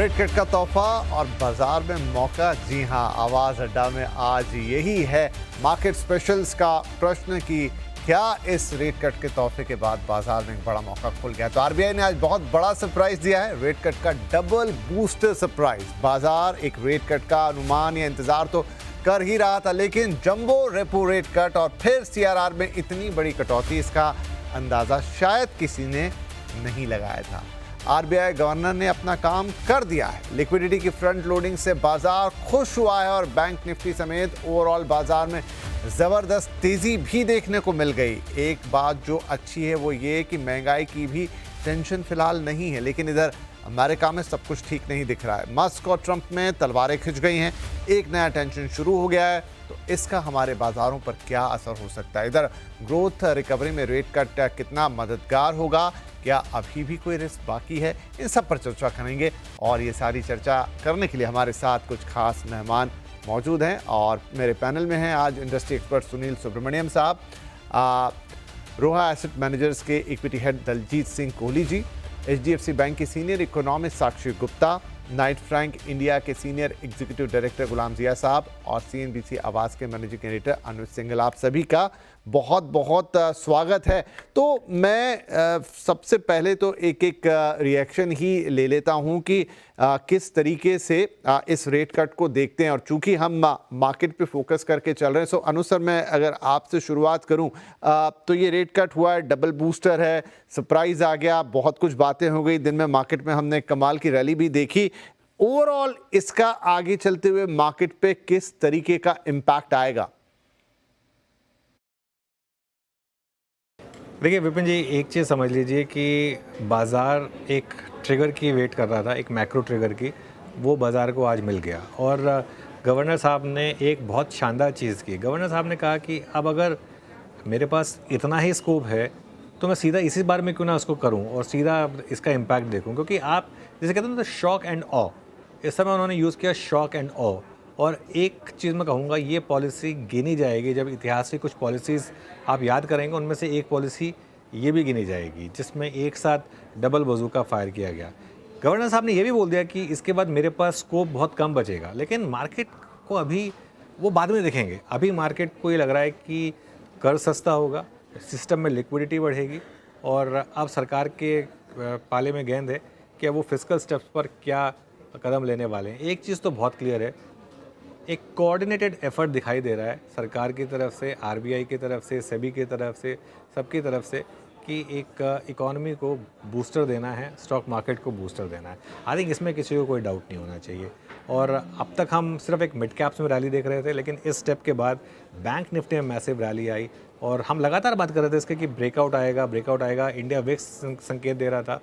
Rate cut का तोहफा और बाजार में मौका। जी हां, आवाज अड्डा में आज यही है मार्केट स्पेशल्स का प्रश्न कि क्या इस रेट कट के तोहफे के बाद बाजार में एक बड़ा मौका खुल गया। तो आरबीआई ने आज बहुत बड़ा सरप्राइज दिया है, रेट कट का डबल बूस्टर सरप्राइज। बाजार एक रेट कट का अनुमान या इंतजार तो कर ही रहा था, लेकिन जंबो रेपो रेट कट और फिर सीआरआर में इतनी बड़ी कटौती, इसका अंदाजा शायद किसी ने नहीं लगाया था। आरबीआई गवर्नर ने अपना काम कर दिया है। लिक्विडिटी की फ्रंट लोडिंग से बाजार खुश हुआ है और बैंक निफ्टी समेत ओवरऑल बाजार में जबरदस्त तेजी भी देखने को मिल गई। एक बात जो अच्छी है वो ये कि महंगाई की भी टेंशन फिलहाल नहीं है, लेकिन इधर अमेरिका में सब कुछ ठीक नहीं दिख रहा है। मस्क और ट्रंप में तलवारें खिंच गई हैं, एक नया टेंशन शुरू हो गया है। तो इसका हमारे बाजारों पर क्या असर हो सकता है? इधर ग्रोथ रिकवरी में रेट कट कितना मददगार होगा, क्या अभी भी कोई रिस्क बाकी है? इन सब पर चर्चा करेंगे और ये सारी चर्चा करने के लिए हमारे साथ कुछ खास मेहमान मौजूद हैं और मेरे पैनल में हैं आज इंडस्ट्री एक्सपर्ट सुनील सुब्रमण्यम साहब, रोहा एसेट मैनेजर्स के equity head Daljit Singh Kohli ji, HDFC bank की सीनियर इकोनॉमिस्ट साक्षी गुप्ता, नाइट फ्रैंक इंडिया के सीनियर एग्जीक्यूटिव डायरेक्टर गुलाम जिया साहब और सीएनबीसी आवाज़ के मैनेजिंग एडिटर अनुज सिंघल। आप सभी का बहुत बहुत स्वागत है। तो मैं सबसे पहले तो एक एक रिएक्शन ही ले लेता हूं कि किस तरीके से इस रेट कट को देखते हैं और चूंकि हम मार्केट पे फोकस करके चल रहे हैं। सो अनुज सर, मैं अगर आपसे शुरुआत करूं तो ये रेट कट हुआ है, डबल बूस्टर है, सरप्राइज आ गया, बहुत कुछ बातें हो गई दिन में, मार्केट में हमने कमाल की रैली भी देखी। ओवरऑल इसका आगे चलते हुए मार्केट पे किस तरीके का इम्पैक्ट आएगा? देखिए विपिन जी, एक चीज़ समझ लीजिए कि बाज़ार एक ट्रिगर की वेट कर रहा था, एक मैक्रो ट्रिगर की। वो बाज़ार को आज मिल गया और गवर्नर साहब ने एक बहुत शानदार चीज़ की। गवर्नर साहब ने कहा कि अब अगर मेरे पास इतना ही स्कोप है तो मैं सीधा इसी बार में क्यों ना उसको करूं और सीधा इसका इम्पैक्ट देखूं, क्योंकि आप जैसे कहते हैं ना शॉक एंड ऑ, इस समय उन्होंने यूज़ किया शॉक एंड ऑ। और एक चीज़ मैं कहूँगा, ये पॉलिसी गिनी जाएगी जब इतिहास की कुछ पॉलिसीज़ आप याद करेंगे, उनमें से एक पॉलिसी ये भी गिनी जाएगी जिसमें एक साथ डबल बजूका फायर किया गया। गवर्नर साहब ने ये भी बोल दिया कि इसके बाद मेरे पास स्कोप बहुत कम बचेगा, लेकिन मार्केट को अभी वो बाद में देखेंगे। अभी मार्केट को ये लग रहा है कि कर्ज सस्ता होगा, सिस्टम में लिक्विडिटी बढ़ेगी और अब सरकार के पाले में गेंद है कि वो फिस्कल स्टेप्स पर क्या कदम लेने वाले हैं। एक चीज़ तो बहुत क्लियर है, एक कोऑर्डिनेटेड एफर्ट दिखाई दे रहा है सरकार की तरफ से, आरबीआई की तरफ से, सेबी की तरफ से, सबकी तरफ से कि एक इकॉनमी को बूस्टर देना है, स्टॉक मार्केट को बूस्टर देना है। आई थिंक इसमें किसी को कोई डाउट नहीं होना चाहिए। और अब तक हम सिर्फ एक मिड कैप्स में रैली देख रहे थे, लेकिन इस स्टेप के बाद बैंक निफ्टी में मैसिव रैली आई और हम लगातार बात कर रहे थे इसके कि ब्रेकआउट आएगा, ब्रेकआउट आएगा। इंडिया विक्स संकेत दे रहा था,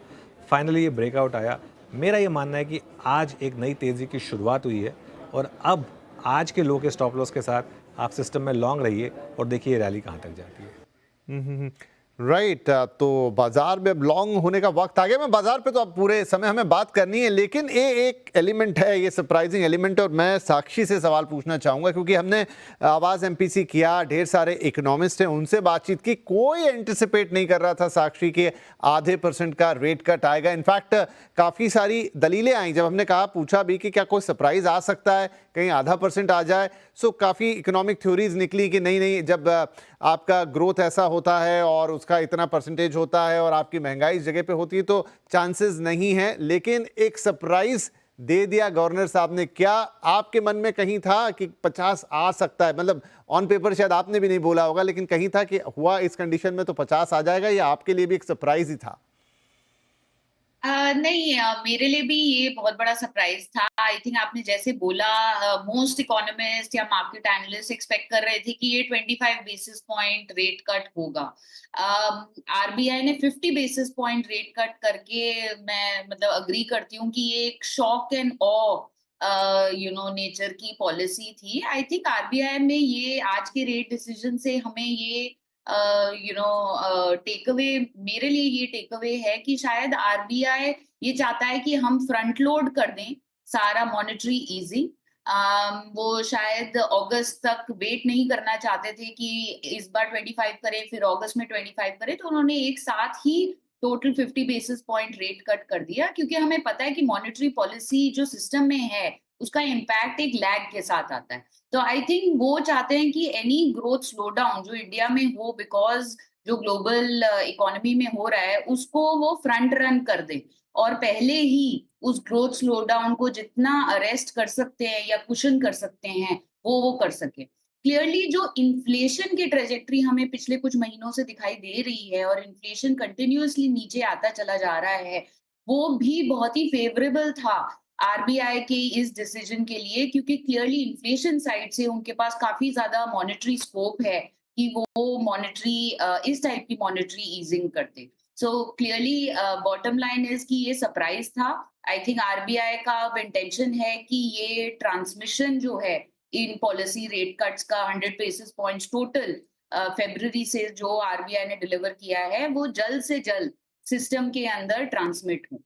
फाइनली ये ब्रेकआउट आया। मेरा ये मानना है कि आज एक नई तेज़ी की शुरुआत हुई है और अब आज के लो के स्टॉप लॉस के साथ आप सिस्टम में लॉन्ग रहिए और देखिए रैली कहाँ तक जाती है। राइट, तो बाजार में अब लॉन्ग होने का वक्त आ गया। मैं बाजार पे तो अब पूरे समय हमें बात करनी है, लेकिन ये एक एलिमेंट है, ये सरप्राइजिंग एलिमेंट है और मैं साक्षी से सवाल पूछना चाहूँगा क्योंकि हमने आवाज़ एमपीसी किया, ढेर सारे इकोनॉमिस्ट हैं, उनसे बातचीत की। कोई एंटिसिपेट नहीं कर रहा था साक्षी के आधे % का रेट कट आएगा। इनफैक्ट काफ़ी सारी दलीलें आई जब हमने कहा, पूछा भी कि क्या कोई सरप्राइज आ सकता है, कहीं आधा % आ जाए। सो काफ़ी इकोनॉमिक थ्योरीज निकली कि नहीं नहीं, जब आपका ग्रोथ ऐसा होता है और उसका इतना % होता है और आपकी महंगाई इस जगह पे होती है तो चांसेस नहीं है। लेकिन एक सरप्राइज दे दिया गवर्नर साहब ने। क्या आपके मन में कहीं था कि 50 आ सकता है? मतलब ऑन पेपर शायद आपने भी नहीं बोला होगा, लेकिन कहीं था कि हुआ इस कंडीशन में तो 50 आ जाएगा, या आपके लिए भी एक सरप्राइज ही था? नहीं, मेरे लिए भी ये बहुत बड़ा सरप्राइज था। आई थिंक आपने जैसे बोला, मोस्ट इकोनॉमिस्ट या मार्केट एनालिस्ट एक्सपेक्ट कर रहे थे कि ये 25 बेसिस पॉइंट रेट कट होगा। आरबीआई ने 50 बेसिस पॉइंट रेट कट करके, मैं मतलब अग्री करती हूँ कि ये एक शॉक एंड ऑ नेचर की पॉलिसी थी। आई थिंक आरबीआई में ये आज के रेट डिसीजन से हमें ये टेक अवे, मेरे लिए ये टेक अवे है कि शायद आरबीआई ये चाहता है कि हम फ्रंट लोड कर दें सारा मॉनेटरी इजी। वो शायद अगस्त तक वेट नहीं करना चाहते थे कि इस बार 25 करें फिर अगस्त में 25 करें, तो उन्होंने एक साथ ही total 50 basis point rate cut कर दिया, क्योंकि हमें पता है कि मॉनेटरी पॉलिसी जो सिस्टम में है उसका इम्पैक्ट एक लैग के साथ आता है। तो आई थिंक वो चाहते हैं कि एनी ग्रोथ स्लो डाउन जो इंडिया में हो, बिकॉज जो ग्लोबल इकोनॉमी में हो रहा है उसको वो फ्रंट रन कर दे, और पहले ही उस ग्रोथ स्लो डाउन को जितना अरेस्ट कर सकते हैं या कुशन कर सकते हैं वो कर सके। क्लियरली जो इन्फ्लेशन की ट्रेजेक्टरी हमें पिछले कुछ महीनों से दिखाई दे रही है और इन्फ्लेशन कंटिन्यूअसली नीचे आता चला जा रहा है, वो भी बहुत ही फेवरेबल था आरबीआई के इस डिसीजन के लिए, क्योंकि क्लियरली इन्फ्लेशन साइड से उनके पास काफी ज्यादा मॉनेटरी स्कोप है कि वो मॉनेटरी इस टाइप की मॉनेटरी ईजिंग करते। So clearly bottom line is कि ये सरप्राइज था। आई थिंक आरबीआई का अब इंटेंशन है कि ये ट्रांसमिशन जो है इन पॉलिसी रेट कट्स का 100 बेसिस पॉइंट्स टोटल फरवरी से जो आरबीआई ने डिलीवर किया है वो जल्द से जल्द सिस्टम के अंदर ट्रांसमिट हो।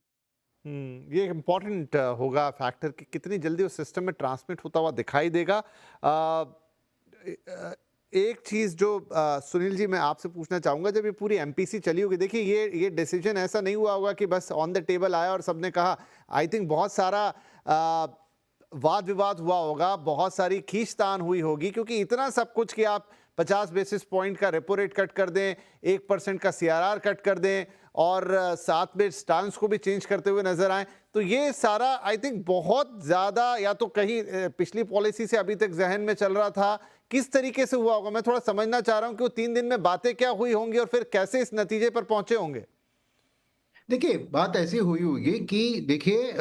ये इम्पोर्टेंट होगा फैक्टर कि कितनी जल्दी उस सिस्टम में ट्रांसमिट होता हुआ दिखाई देगा। एक चीज़ जो सुनील जी मैं आपसे पूछना चाहूँगा, जब ये पूरी एमपीसी चली होगी, देखिए ये डिसीजन ऐसा नहीं हुआ होगा कि बस ऑन द टेबल आया और सबने कहा। आई थिंक बहुत सारा वाद विवाद हुआ होगा, बहुत सारी खींचतान हुई होगी, क्योंकि इतना सब कुछ कि आप 50 बेसिस पॉइंट का रेपो रेट कट कर दें, 1% का सीआरआर कट कर दें और साथ में स्टांस को भी चेंज करते हुए नजर आए, तो ये सारा आई थिंक बहुत ज़्यादा या तो कहीं पिछली पॉलिसी से अभी तक जहन में चल रहा था, किस तरीके से हुआ होगा। मैं थोड़ा समझना चाह रहा हूं कि वो 3 दिन में बातें क्या हुई होंगी और फिर कैसे इस नतीजे पर पहुंचे होंगे। देखिए, बात ऐसी हुई होगी कि देखिए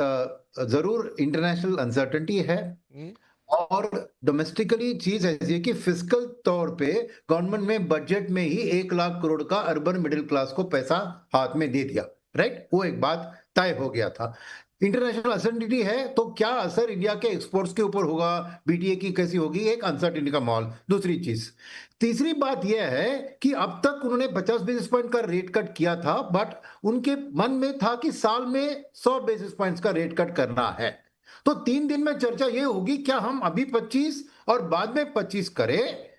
जरूर इंटरनेशनल अनसर्टेनिटी है हम्म, और डोमेस्टिकली चीज ऐसी है कि फिजिकल तौर पे गवर्नमेंट में बजट में ही 1 लाख करोड़ का अर्बन मिडिल क्लास को पैसा हाथ में दे दिया, राइट। वो एक बात तय हो गया था। इंटरनेशनल अनसर्टेनिटी है तो क्या असर इंडिया के एक्सपोर्ट्स के ऊपर होगा, बीटीए की कैसी होगी, एक अनसर्टेनिटी का माहौल। दूसरी चीज, तीसरी बात यह है कि अब तक उन्होंने 50 बेसिस पॉइंट का रेट कट किया था, बट उनके मन में था कि साल में 100 बेसिस पॉइंट्स का रेट कट करना है। तो 3 दिन में चर्चा ये होगी क्या हम अभी 25 और बाद में 25 करें,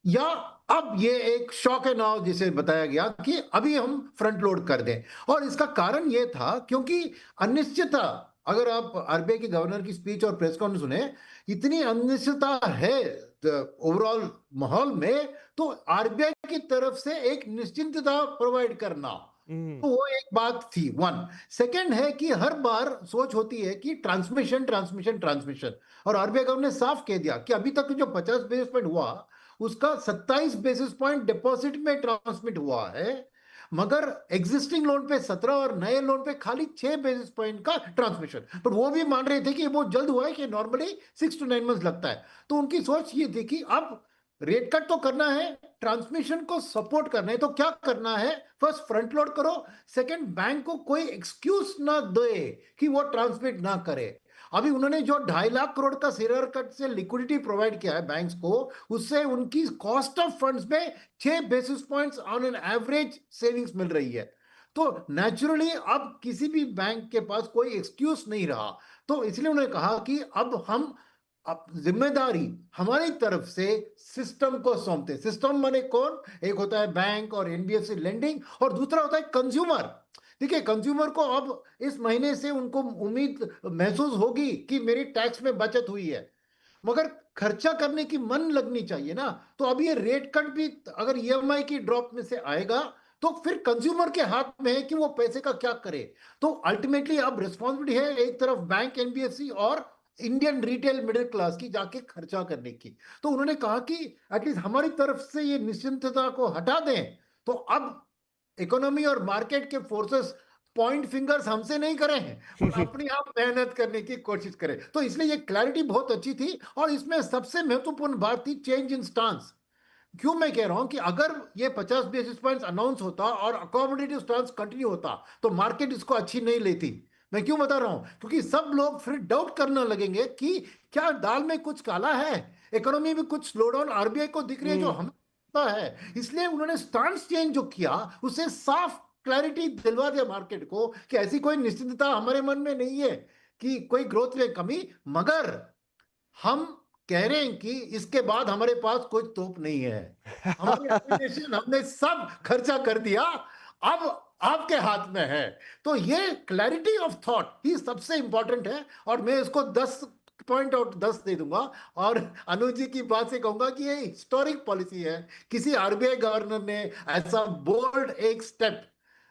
या अब ये एक शॉक एंड ऑल जिसे बताया गया कि अभी हम फ्रंट लोड कर दें। और इसका कारण ये था क्योंकि अनिश्चितता, अगर आप आरबीआई के गवर्नर की स्पीच और प्रेस कॉन्फ्रेंस सुने, इतनी अनिश्चितता है ओवरऑल माहौल में, तो आरबीआई की तरफ से एक निश्चिंतता प्रोवाइड करना, तो वो एक बात थी। वन सेकंड है कि हर बार सोच होती है कि ट्रांसमिशन ट्रांसमिशन ट्रांसमिशन, और आरबीआई गवर्नर ने साफ कह दिया कि अभी तक जो 50 बेसिस पॉइंट हुआ उसका 27 बेसिस पॉइंट डिपॉजिट में ट्रांसमिट हुआ है, मगर एग्जिस्टिंग लोन पे 17 और नए लोन पे खाली 6 बेसिस पॉइंट का ट्रांसमिशन। पर वो भी मान रहे थे कि वो जल्द हुआ है, कि नॉर्मली 6 to 9 मंथ्स लगता है। तो उनकी सोच ये थी कि अब रेट कट तो करना है, ट्रांसमिशन को सपोर्ट करना है, तो क्या करना है, फर्स्ट फ्रंट लोड करो, सेकंड बैंक को कोई एक्सक्यूज ना दे कि वो ट्रांसमिट ना करे। अभी उन्होंने जो 2.5 लाख करोड़ का सीआरआर कट से लिक्विडिटी प्रोवाइड किया है बैंक्स को, उससे उनकी कॉस्ट ऑफ फंड्स में 6 basis points on an average savings मिल रही है। तो नेचुरली अब किसी भी बैंक के पास कोई एक्सक्यूज नहीं रहा। तो इसलिए उन्होंने कहा कि अब जिम्मेदारी हमारी तरफ से सिस्टम को सौंपते। सिस्टम माने कौन, एक होता है बैंक और एनबीएफसी लेंडिंग, और दूसरा होता है कंज्यूमर। देखिए, कंज्यूमर को अब इस महीने से उनको उम्मीद महसूस होगी कि मेरी टैक्स में बचत हुई है, मगर खर्चा करने की मन लगनी चाहिए ना। तो अब ये रेट कट भी अगर ईएमआई की ड्रॉप में से आएगा तो फिर कंज्यूमर के हाथ में है कि वो पैसे का क्या करे। तो अल्टीमेटली अब रिस्पॉन्सिबिलिटी है एक तरफ बैंक, एनबीएफसी और इंडियन रिटेल मिडिल क्लास की जाके खर्चा करने की। तो उन्होंने कहा कि एटलीस्ट हमारी तरफ से ये निश्चिंतता को हटा दें, तो अब इकोनॉमी और मार्केट के फोर्सेस पॉइंट फिंगर्स हमसे नहीं करें हैं और अपनी आप मेहनत करने की कोशिश करें। तो इसलिए ये क्लैरिटी बहुत अच्छी थी, और इसमें सबसे महत्वपूर्ण बात थी चेंज इन स्टांस। क्यों मैं कह रहा हूं कि अगर ये 50 बेसिस पॉइंट्स अनाउंस होता और अकोमोडेटिव स्टांस कंटिन्यू होता तो मार्केट इसको अच्छी नहीं लेती। मैं क्यों बता रहा हूं, क्योंकि सब लोग फिर डाउट करने लगेंगे कि क्या दाल में कुछ काला है, इकोनॉमी में कुछ स्लो डाउन आरबीआई को दिख रही है जो हमें पता है। इसलिए उन्होंने स्टांस चेंज जो किया उससे साफ क्लैरिटी दिलवा दिया मार्केट को कि ऐसी कोई निश्चितता हमारे मन में नहीं है कि कोई ग्रोथ में कमी, मगर हम कह रहे हैं कि इसके बाद हमारे पास कोई तोप नहीं है। हमारी application हमने सब खर्चा कर दिया। अब आपके हाथ में है। तो ये क्लैरिटी ऑफ थॉट ही सबसे इंपॉर्टेंट है, और मैं इसको 10 दे दूंगा। और अनुज जी की बात से कहूंगा कि ये हिस्टोरिक पॉलिसी है। किसी आरबीआई गवर्नर ने ऐसा बोल्ड एक स्टेप,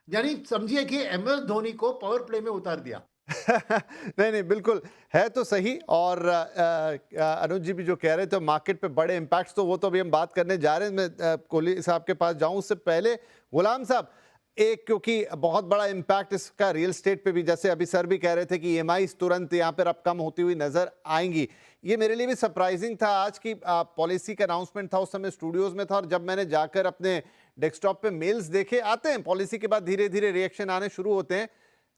यानी समझिए कि एमएस धोनी को पावर प्ले में उतार दिया। नहीं नहीं, बिल्कुल है तो सही। और अनुज जी भी जो कह रहे थे मार्केट पे बड़े इम्पैक्ट्स, तो वो तो अभी हम बात करने जा रहे हैं। मैं कोहली साहब के पास जाऊं उससे पहले गुलाम साहब, एक क्योंकि बहुत बड़ा इम्पैक्ट इसका रियल स्टेट पे भी, जैसे अभी सर भी कह रहे थे कि ईएमआईज़ तुरंत यहाँ पर अब कम होती हुई नजर आएंगी। ये मेरे लिए भी सरप्राइजिंग था। आज की पॉलिसी का अनाउंसमेंट था, उस समय स्टूडियोज में था, और जब मैंने जाकर अपने डेस्कटॉप पे मेल्स देखे, आते हैं पॉलिसी के बाद धीरे धीरे रिएक्शन आने शुरू होते हैं,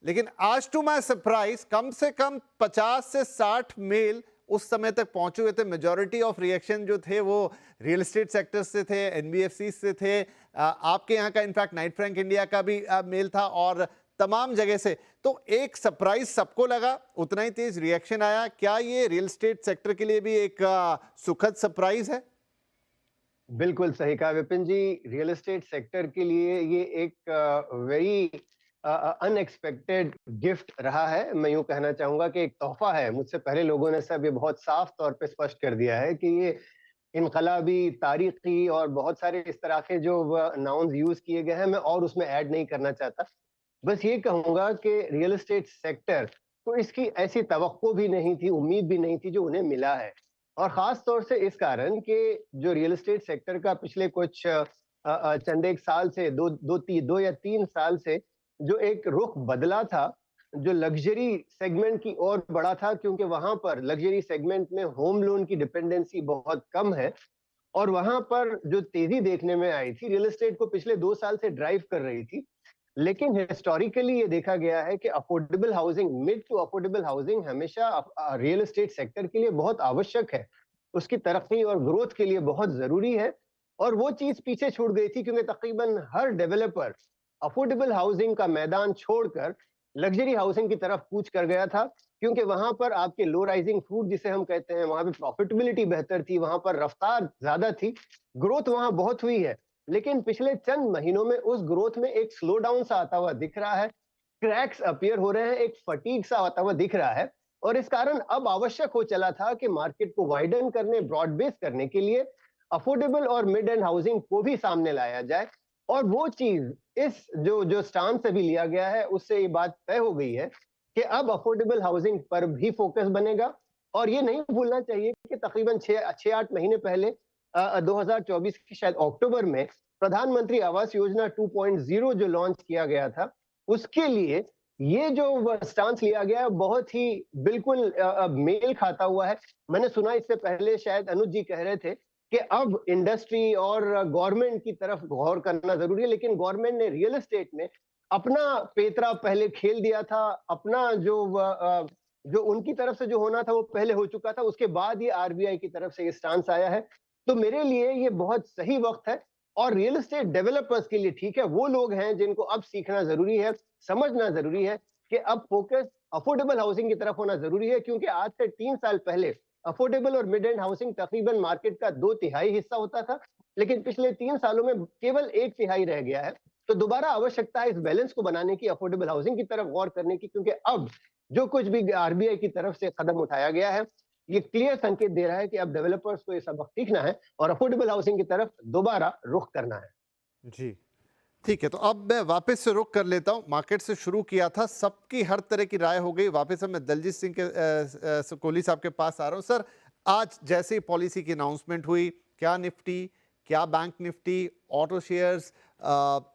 लेकिन आज टू माय सरप्राइज कम से कम 50 से 60 मेल उस समय तक पहुंचे हुए थे। मेजॉरिटी ऑफ रिएक्शन जो थे वो रियल एस्टेट सेक्टर से थे, एनबीएफसी से थे, आपके यहाँ का इनफैक्ट नाइट फ्रैंक इंडिया का भी मेल था, और तमाम जगह से। तो एक सरप्राइज सबको लगा, उतना ही तेज रिएक्शन आया। क्या ये रियल एस्टेट सेक्टर के लिए भी एक सुखद सरप्राइज है? बिल्कुल सही कहा विपिन जी। रियल एस्टेट सेक्टर के लिए ये एक वेरी अनएक्सपेक्टेड गिफ्ट रहा है। मैं यूं कहना चाहूंगा कि एक तोहफा है। मुझसे पहले लोगों ने सब ये बहुत साफ तौर पे स्पष्ट कर दिया है कि ये इनकलाबी, तारीखी और बहुत सारे इस तरह के जो नाउन्स यूज किए गए हैं, मैं और उसमें ऐड नहीं करना चाहता। बस ये कहूंगा कि रियल एस्टेट सेक्टर को इसकी ऐसी तवक्को भी नहीं थी, उम्मीद भी नहीं थी जो उन्हें मिला है। और खास तौर से इस कारण कि जो रियल एस्टेट सेक्टर का पिछले कुछ चंद एक साल से दो या तीन साल से जो एक रुख बदला था, जो लग्जरी सेगमेंट की ओर बढ़ा था, क्योंकि वहां पर लग्जरी सेगमेंट में होम लोन की डिपेंडेंसी बहुत कम है, और वहां पर जो तेजी देखने में आई थी, रियल एस्टेट को पिछले 2 साल से ड्राइव कर रही थी। लेकिन हिस्टोरिकली ये देखा गया है कि affordable housing, mid to affordable housing हमेशा रियल एस्टेट सेक्टर के लिए बहुत आवश्यक है, उसकी तरक्की और ग्रोथ के लिए बहुत जरूरी है। और वो चीज पीछे छूट गई थी, क्योंकि तकरीबन हर डेवलपर अफोर्डेबल हाउसिंग का मैदान छोड़कर लग्जरी हाउसिंग की तरफ कूच कर गया था, क्योंकि वहां पर आपके लो राइजिंग फ्रूट जिसे हम कहते हैं, वहां पे प्रॉफिटेबिलिटी बेहतर थी, वहां पर रफ्तार ज्यादा थी, ग्रोथ वहां बहुत हुई है। लेकिन पिछले चंद महीनों में उस ग्रोथ में एक स्लो डाउन सा आता हुआ दिख रहा है, क्रैक्स अपीयर हो रहे हैं, एक फटीग सा आता हुआ दिख रहा है। और इस कारण अब आवश्यक हो चला था कि मार्केट को वाइडन करने, ब्रॉड बेस करने के लिए अफोर्डेबल और मिड एंड हाउसिंग को भी सामने लाया जाए। और वो चीज, इस जो स्टांस अभी लिया गया है, उससे ये बात तय हो गई है कि अब अफोर्डेबल हाउसिंग पर भी फोकस बनेगा। और ये नहीं भूलना चाहिए कि तकरीबन 6-8 महीने पहले 2024 की शायद अक्टूबर में प्रधानमंत्री आवास योजना 2.0 जो लॉन्च किया गया था, उसके लिए ये जो स्टांस लिया गया है बहुत ही बिल्कुल मेल खाता हुआ है। मैंने सुना इससे पहले शायद अनुज जी कह रहे थे कि अब इंडस्ट्री और गवर्नमेंट की तरफ गौर करना जरूरी है, लेकिन गवर्नमेंट ने रियल एस्टेट में अपना पेतरा पहले खेल दिया था। अपना जो उनकी तरफ से जो होना था वो पहले हो चुका था, उसके बाद ये आरबीआई की तरफ से ये स्टांस आया है। तो मेरे लिए ये बहुत सही वक्त है, और रियल एस्टेट डेवलपर्स के लिए ठीक है। वो लोग हैं जिनको अब सीखना जरूरी है, समझना जरूरी है कि अब फोकस अफोर्डेबल हाउसिंग की तरफ होना जरूरी है, क्योंकि आज से 3 साल पहले अफोर्डेबल और मिड एंड हाउसिंग तकरीबन मार्केट का 2/3 हिस्सा होता था, लेकिन पिछले 3 सालों में केवल 1/3 रह गया है। तो दोबारा आवश्यकता है इस बैलेंस को बनाने की, अफोर्डेबल हाउसिंग की तरफ गौर करने की, क्योंकि अब जो कुछ भी आरबीआई की तरफ से कदम उठाया गया है, ये क्लियर संकेत दे रहा है कि अब डेवलपर्स को ये सबक सीखना है और अफोर्डेबल हाउसिंग की तरफ दोबारा रुख करना है। जी ठीक है, तो अब मैं वापस से रुक कर लेता हूं। मार्केट से शुरू किया था, सबकी हर तरह की राय हो गई। वापस से मैं दलजीत सिंह के कोहली साहब के पास आ रहा हूं। सर, आज जैसे ही पॉलिसी की अनाउंसमेंट हुई, क्या निफ्टी, क्या bank Nifty, auto shares,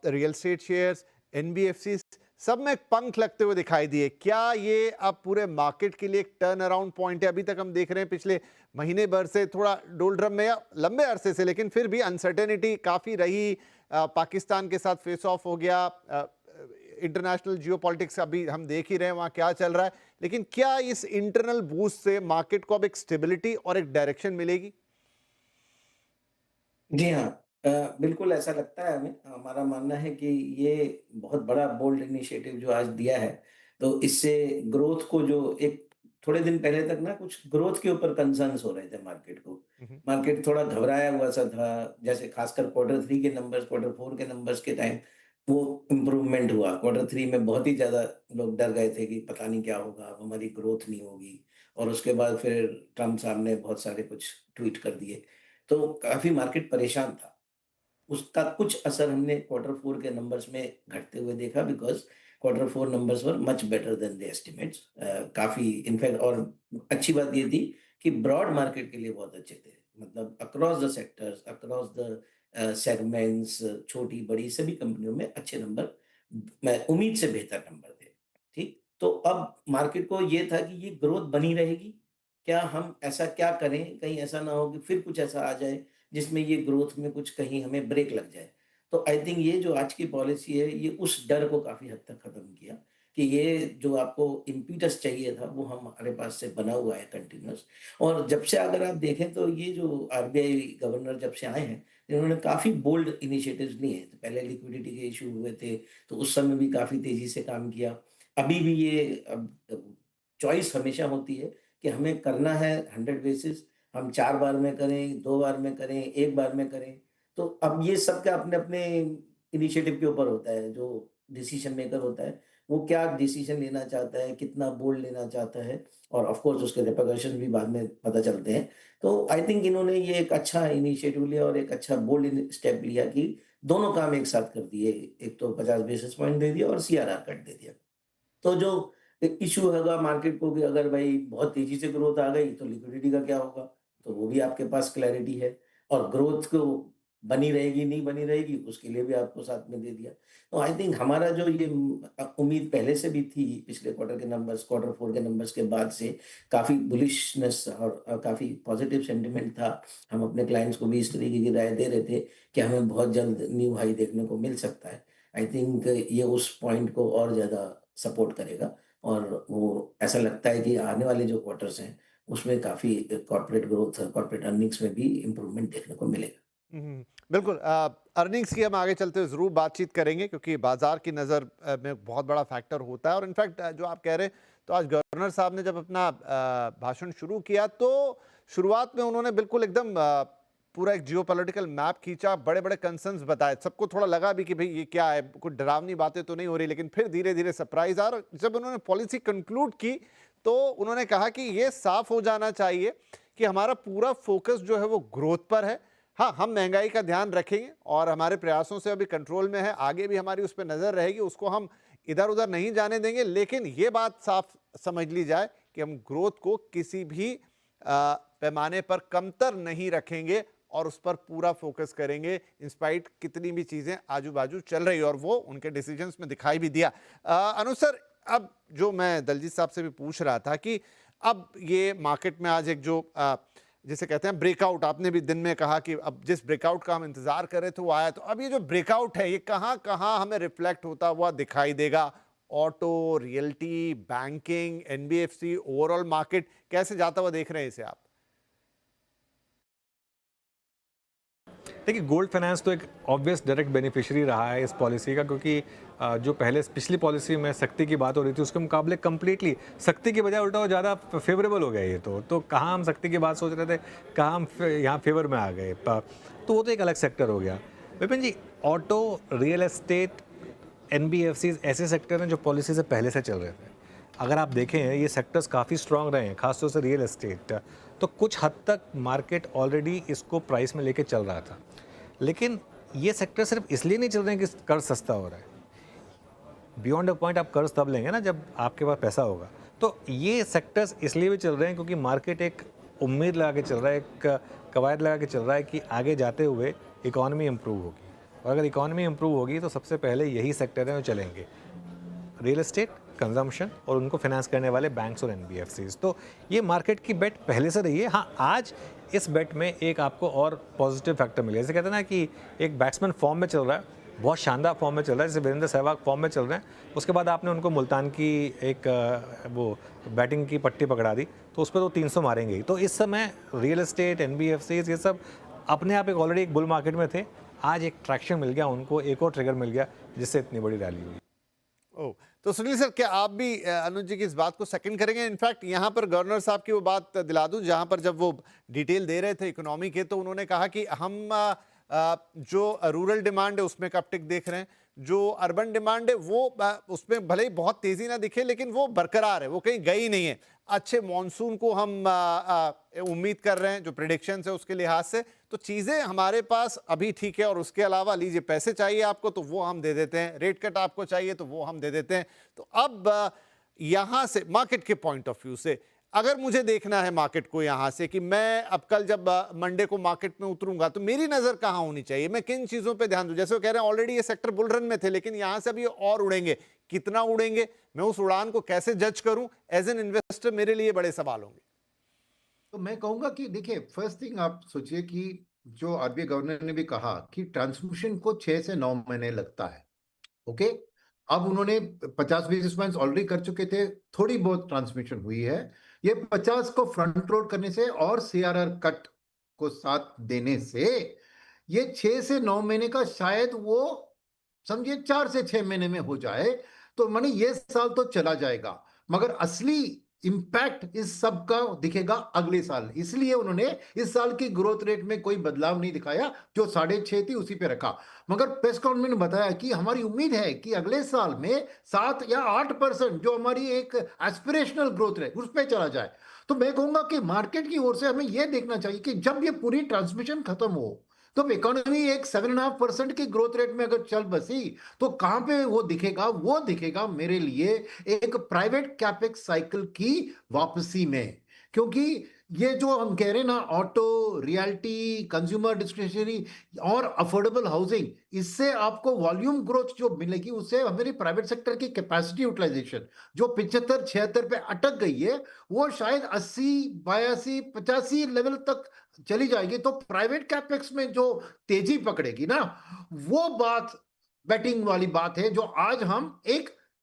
real estate shares, NBFC, सब में एक पंख लगते हुए दिखाई दिए। क्या ये अब पूरे मार्केट के लिए एक टर्न अराउंड पॉइंट है? अभी तक हम देख रहे हैं पिछले महीने भर से थोड़ा डोलड्रम में, या लंबे अरसे से, लेकिन फिर भी अनसर्टेनिटी काफ़ी रही। पाकिस्तान के साथ फेस ऑफ हो गया, इंटरनेशनल जियोपॉलिटिक्स अभी हम देख ही रहे हैं वहाँ क्या चल रहा है, लेकिन क्या इस इंटरनल बूस्ट से मार्केट को अब एक स्टेबिलिटी और एक डायरेक्शन मिलेगी? जी हाँ, बिल्कुल ऐसा लगता है हमें। हमारा मानना है कि ये बहुत बड़ा बोल्ड इनिशिएटिव जो आज दिया है, तो इससे ग्रोथ को, जो एक थोड़े दिन पहले तक ना कुछ ग्रोथ के ऊपर कंसर्न्स हो रहे थे मार्केट को। मार्केट थोड़ा घबराया हुआ सा था, जैसे खासकर क्वार्टर 3 के नंबर्स, क्वार्टर 4 के नंबर्स के टाइम वो इम्प्रूवमेंट हुआ। क्वार्टर 3 में बहुत ही ज़्यादा लोग डर गए थे कि पता नहीं क्या होगा, अब हमारी ग्रोथ नहीं होगी, और उसके बाद फिर ट्रम्प साहब ने बहुत सारे कुछ ट्वीट कर दिए, तो काफ़ी मार्केट परेशान था। उसका कुछ असर हमने क्वार्टर 4 के नंबर्स में घटते हुए देखा, because quarter 4 numbers were much better than the estimates. काफ़ी इनफैक्ट, और अच्छी बात ये थी कि ब्रॉड मार्केट के लिए बहुत अच्छे थे। मतलब across the sectors, across the segments, छोटी-बड़ी सभी कंपनियों में अच्छे नंबर, मैं उम्मीद से बेहतर नंबर थे। ठीक? तो अब मार्केट को ये था कि ये ग्रोथ बनी रहेगी? क्या हम ऐसा क्या करें, कहीं ऐसा ना हो कि फिर कुछ ऐसा आ जाए जिसमें ये ग्रोथ में कुछ कहीं हमें ब्रेक लग जाए। तो आई थिंक ये जो आज की पॉलिसी है, ये उस डर को काफ़ी हद तक खत्म किया कि ये जो आपको इम्पीटस चाहिए था, वो हमारे पास से बना हुआ है कंटीन्यूअस। और जब से अगर आप देखें तो ये जो आरबीआई गवर्नर जब से आए हैं, इन्होंने काफ़ी बोल्ड इनिशिएटिव्स लिए हैं। तो पहले लिक्विडिटी के इश्यू हुए थे, तो उस समय भी काफ़ी तेज़ी से काम किया। अभी भी ये चॉइस हमेशा होती है कि हमें करना है 100 बेसिस, हम 4 बार में करें, 2 बार में करें, 1 बार में करें। तो अब ये सबका अपने-अपने इनिशिएटिव के ऊपर होता है, जो डिसीज़न मेकर होता है, वो क्या डिसीज़न लेना चाहता है, कितना बोल्ड लेना चाहता है, और ऑफ कोर्स उसके रिपरकशंस भी बाद में पता चलते हैं। तो आई थिंक इन्होंने ये एक अच्छा इनिशिएटिव लिया और एक अच्छा बोल्ड स्टेप लिया कि दोनों काम एक साथ कर दिए। एक तो 50 बेसिस पॉइंट दे दिया और सीआरआर कट दे दिया। तो जो इश्यू होगा मार्केट को कि अगर भाई बहुत तेज़ी से ग्रोथ आ गई तो लिक्विडिटी का क्या होगा? तो वो भी आपके पास क्लैरिटी है, और ग्रोथ को बनी रहेगी, नहीं बनी रहेगी, उसके लिए भी आपको साथ में दे दिया। तो आई थिंक हमारा जो ये उम्मीद पहले से भी थी, पिछले क्वार्टर के नंबर्स, क्वार्टर 4 के नंबर्स के बाद से काफ़ी बुलिशनेस और काफ़ी पॉजिटिव सेंटिमेंट था। हम अपने क्लाइंट्स को भी इस तरीके की राय दे रहे थे कि हमें बहुत जल्द न्यू हाई देखने को मिल सकता है। आई थिंक ये उस पॉइंट को और ज़्यादा सपोर्ट करेगा, और वो ऐसा लगता है कि आने वाले जो क्वार्टर्स हैं, उसमें काफ़ी कॉर्पोरेट ग्रोथ, कॉर्पोरेट अर्निंग्स में भी इम्प्रूवमेंट देखने को मिलेगा। बिल्कुल। अर्निंग्स की हम आगे चलते हुए ज़रूर बातचीत करेंगे, क्योंकि बाजार की नज़र में बहुत बड़ा फैक्टर होता है। और इनफैक्ट जो आप कह रहे हैं, तो आज गवर्नर साहब ने जब अपना भाषण शुरू किया, तो शुरुआत में उन्होंने बिल्कुल एकदम पूरा एक जियोपॉलिटिकल मैप खींचा, बड़े बड़े कंसर्न्स बताए। सबको थोड़ा लगा भी कि भाई ये क्या है, कुछ डरावनी बातें तो नहीं हो रही, लेकिन फिर धीरे धीरे सरप्राइज आ। और जब उन्होंने पॉलिसी कंक्लूड की, तो उन्होंने कहा कि ये साफ हो जाना चाहिए कि हमारा पूरा फोकस जो है वो ग्रोथ पर है। हाँ, हम महंगाई का ध्यान रखेंगे और हमारे प्रयासों से अभी कंट्रोल में है, आगे भी हमारी उस पर नज़र रहेगी, उसको हम इधर उधर नहीं जाने देंगे। लेकिन ये बात साफ समझ ली जाए कि हम ग्रोथ को किसी भी पैमाने पर कमतर नहीं रखेंगे और उस पर पूरा फोकस करेंगे, इंस्पाइट कितनी भी चीज़ें आजू बाजू चल रही, और वो उनके डिसीजंस में दिखाई भी दिया। अनुज सर, अब जो मैं दलजीत साहब से भी पूछ रहा था कि अब ये मार्केट में आज एक जो जिसे कहते हैं ब्रेकआउट, आपने भी दिन में कहा कि अब जिस ब्रेकआउट का हम इंतजार कर रहे थे वो आया, तो अब ये जो ब्रेकआउट है, ये कहाँ कहाँ हमें रिफ्लेक्ट होता हुआ दिखाई देगा? Auto, realty, banking, NBFC, overall market कैसे जाता हुआ देख रहे हैं इसे आप? देखिए, गोल्ड फाइनेंस तो एक ऑब्वियस डायरेक्ट बेनिफिशियरी रहा है इस पॉलिसी का, क्योंकि जो पहले पिछली पॉलिसी में सख्ती की बात हो रही थी, उसके मुकाबले कम्प्लीटली सख्ती की बजाय उल्टा वो ज़्यादा फेवरेबल हो गया ये। तो कहाँ हम सख्ती की बात सोच रहे थे, कहाँ हम यहाँ फेवर में आ गए। तो वो तो एक अलग सेक्टर हो गया। विपिन जी, ऑटो, रियल एस्टेट, एनबीएफसीज ऐसे सेक्टर हैं जो पॉलिसी से पहले से चल रहे थे। अगर आप देखें, ये सेक्टर्स काफ़ी स्ट्रांग रहे हैं, खासतौर से रियल एस्टेट। तो कुछ हद तक मार्केट ऑलरेडी इसको प्राइस में लेके चल रहा था, लेकिन ये सेक्टर सिर्फ इसलिए नहीं चल रहे हैं कि कर्ज सस्ता हो रहा है। बियॉन्ड अ पॉइंट आप कर्ज तब लेंगे ना जब आपके पास पैसा होगा। तो ये सेक्टर्स इसलिए भी चल रहे हैं क्योंकि मार्केट एक उम्मीद लगा के चल रहा है, एक कवायद लगा के चल रहा है कि आगे जाते हुए इकॉनमी इम्प्रूव होगी, और अगर इकॉनमी इम्प्रूव होगी तो सबसे पहले यही सेक्टर हैं जो चलेंगे, रियल एस्टेट, कंजम्पशन, और उनको फाइनेंस करने वाले बैंक्स और एनबीएफसीज। तो ये मार्केट की बेट पहले से रही है। हाँ, आज इस बेट में एक आपको और पॉजिटिव फैक्टर मिले। जैसे कहते हैं ना कि एक बैट्समैन फॉर्म में चल रहा है, बहुत शानदार फॉर्म में चल रहा है, जैसे वीरेंद्र सहवाग फॉर्म में चल रहे हैं, उसके बाद आपने उनको मुल्तान की एक वो बैटिंग की पट्टी पकड़ा दी, तो उस पर तो 300 मारेंगे ही। तो इस समय रियल एस्टेट, एनबीएफसीज, ये सब अपने आप एक ऑलरेडी एक बुल मार्केट में थे। आज एक ट्रैक्शन मिल गया उनको, एक और ट्रिगर मिल गया, जिससे इतनी बड़ी रैली हुई। ओह, तो सुनील सर, क्या आप भी अनुज जी की इस बात को सेकंड करेंगे? इनफैक्ट यहाँ पर गवर्नर साहब की वो बात दिला दूं, जहाँ पर जब वो डिटेल दे रहे थे इकोनॉमी के, तो उन्होंने कहा कि हम जो रूरल डिमांड है उसमें अपटिक देख रहे हैं, जो अर्बन डिमांड है वो उसमें भले ही बहुत तेजी ना दिखे लेकिन वो बरकरार है, वो कहीं गई नहीं है। अच्छे मॉनसून को हम उम्मीद कर रहे हैं, जो प्रिडिक्शंस है उसके लिहाज से, तो चीज़ें हमारे पास अभी ठीक है। और उसके अलावा लीजिए, पैसे चाहिए आपको तो वो हम दे देते हैं, रेट कट आपको चाहिए तो वो हम दे देते हैं। तो अब यहाँ से मार्केट के पॉइंट ऑफ व्यू से अगर मुझे देखना है मार्केट को यहाँ से कि मैं अब कल जब मंडे को मार्केट में उतरूंगा तो मेरी नज़र कहाँ होनी चाहिए, मैं किन चीज़ों पे ध्यान दूं? जैसे वो कह रहे हैं ऑलरेडी ये सेक्टर बुल रन में थे लेकिन यहाँ से अभी और उड़ेंगे, कितना उड़ेंगे, मैं उस उड़ान को कैसे जज करूं? एज एन इन्वेस्टर मेरे लिए बड़े सवाल होंगे। तो मैं कहूंगा कि देखिए, फर्स्ट थिंग आप सोचिए कि जो आरबीआई गवर्नर ने भी कहा कि ट्रांसमिशन को 6 से 9 महीने लगता है। ओके, अब उन्होंने 50 बेसिस पॉइंट्स ऑलरेडी कर चुके थे, थोड़ी बहुत ट्रांसमिशन हुई है। ये 50 को फ्रंट लोड करने से और सीआरआर कट को साथ देने से ये 6 से 9 महीने का शायद वो समझिए 4 से 6 महीने में हो जाए। तो माने ये साल तो चला जाएगा, मगर असली इंपैक्ट इस सब का दिखेगा अगले साल। इसलिए उन्होंने इस साल की ग्रोथ रेट में कोई बदलाव नहीं दिखाया, जो 6.5 थी उसी पे रखा। मगर प्रेस कॉन्फ्रेंस में बताया कि हमारी उम्मीद है कि अगले साल में 7 या 8% जो हमारी एक एस्पिरेशनल ग्रोथ रेट उस पर चला जाए। तो मैं कहूंगा कि मार्केट की ओर से हमें यह देखना चाहिए कि जब ये पूरी ट्रांसमिशन खत्म हो तो इकोनॉमी एक 7.5% की ग्रोथ रेट में अगर चल बसी तो कहां पे वो दिखेगा? वो दिखेगा मेरे लिए एक प्राइवेट कैपेक्स साइकिल की वापसी में। क्योंकि ये जो हम कह रहे हैं ना, ऑटो, रियल्टी, कंज्यूमर डिस्क्रिशनरी और अफोर्डेबल हाउसिंग, इससे आपको वॉल्यूम ग्रोथ जो मिलेगी उससे हमारी प्राइवेट सेक्टर की कैपेसिटी यूटिलाइजेशन जो 75-76 पे अटक गई है वो शायद 80, 82, 85 लेवल तक चली जाएगी। तो प्राइवेट कैपेक्स में जो तेजी पकड़ेगी ना, वो बात बैटिंग वाली बात है जो आज हम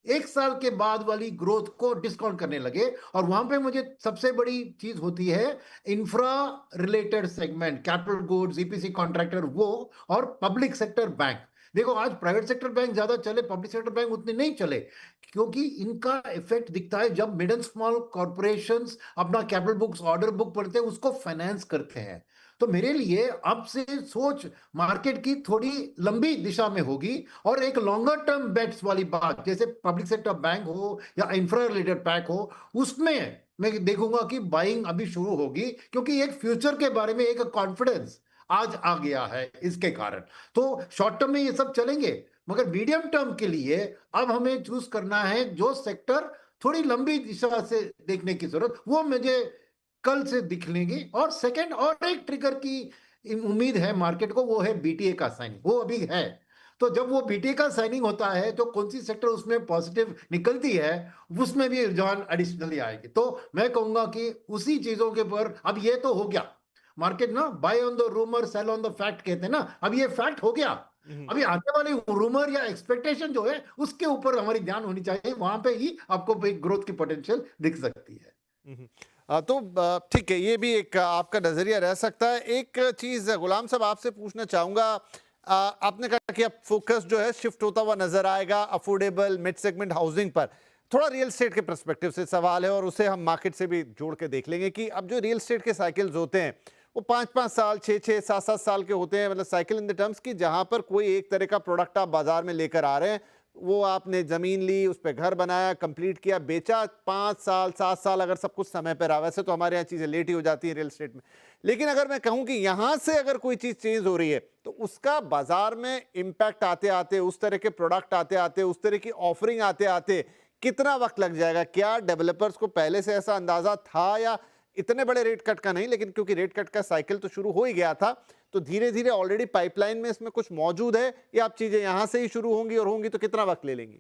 एक साल के बाद वाली ग्रोथ को डिस्काउंट करने लगे। और वहां पे मुझे सबसे बड़ी चीज होती है infra related segment, capital goods, EPC contractor, वो और पब्लिक सेक्टर बैंक। देखो, आज प्राइवेट सेक्टर बैंक ज्यादा चले, पब्लिक सेक्टर बैंक उतने नहीं चले, क्योंकि इनका इफेक्ट दिखता है जब मिड एंड स्मॉल कॉर्पोरेशंस अपना कैपिटल बुक्स, ऑर्डर बुक पढ़ते हैं, उसको फाइनेंस करते हैं। तो मेरे लिए अब से सोच मार्केट की थोड़ी लंबी दिशा में होगी और एक लॉन्गर टर्म बेट्स वाली बात, जैसे पब्लिक सेक्टर बैंक हो या इंफ्रा रिलेटेड पैक हो, उसमें मैं देखूंगा कि बाइंग अभी शुरू होगी, क्योंकि एक फ्यूचर के बारे में एक कॉन्फिडेंस आज आ गया है इसके कारण। तो शॉर्ट टर्म में ये सब चलेंगे, मगर मीडियम टर्म के लिए अब हमें चूज करना है जो सेक्टर थोड़ी लंबी दिशा से देखने की जरूरत, वो मुझे कल से दिख लेंगे। और सेकंड, और एक ट्रिगर की उम्मीद है मार्केट को, वो है बीटीए का साइनिंग, वो अभी है। तो जब वो बीटीए का साइनिंग होता है तो कौन सी सेक्टर उसमें पॉजिटिव निकलती है, उसमें भी रुझान एडिशनली आएगी। तो मैं कहूंगा कि उसी चीजों के पर अब ये तो हो गया मार्केट ना, buy on the rumour sell on the fact कहते हैं ना, अब ये फैक्ट हो गया। अभी आने वाले रूमर या एक्सपेक्टेशन जो है उसके ऊपर हमारी ध्यान होनी चाहिए, वहां पे ही आपको एक ग्रोथ की पोटेंशियल दिख सकती है। तो ठीक है, ये भी एक आपका नजरिया रह सकता है। एक चीज गुलाम साहब आपसे पूछना चाहूंगा, आपने कहा कि अब फोकस जो है शिफ्ट होता हुआ नजर आएगा अफोर्डेबल मिड सेगमेंट हाउसिंग पर। थोड़ा रियल एस्टेट के पर्सपेक्टिव से सवाल है और उसे हम मार्केट से भी जोड़ के देख लेंगे कि अब जो रियल एस्टेट के साइकिल्स होते हैं वो 5-5 साल, 6-6, 7-7 साल के होते हैं, मतलब साइकिल इन द टर्म्स की, जहां पर कोई एक तरह का प्रोडक्ट आप बाजार में लेकर आ रहे हैं, वो आपने जमीन ली, उस पर घर बनाया, कंप्लीट किया, बेचा, 5 साल 7 साल अगर सब कुछ समय पर रहा। वैसे तो हमारे यहाँ चीज़ें लेट ही हो जाती हैं रियल एस्टेट में, लेकिन अगर मैं कहूँ कि यहाँ से अगर कोई चीज़ चेंज हो रही है तो उसका बाजार में इम्पैक्ट आते आते, उस तरह के प्रोडक्ट आते आते, उस तरह की ऑफरिंग आते आते कितना वक्त लग जाएगा? क्या डेवलपर्स को पहले से ऐसा अंदाजा था, या इतने बड़े रेट कट का नहीं, लेकिन क्योंकि रेट कट का साइकिल तो शुरू हो ही गया था तो धीरे धीरे ऑलरेडी पाइपलाइन में इसमें कुछ मौजूद है, या आप चीजें यहां से ही शुरू होंगी और होंगी तो कितना वक्त ले लेंगी?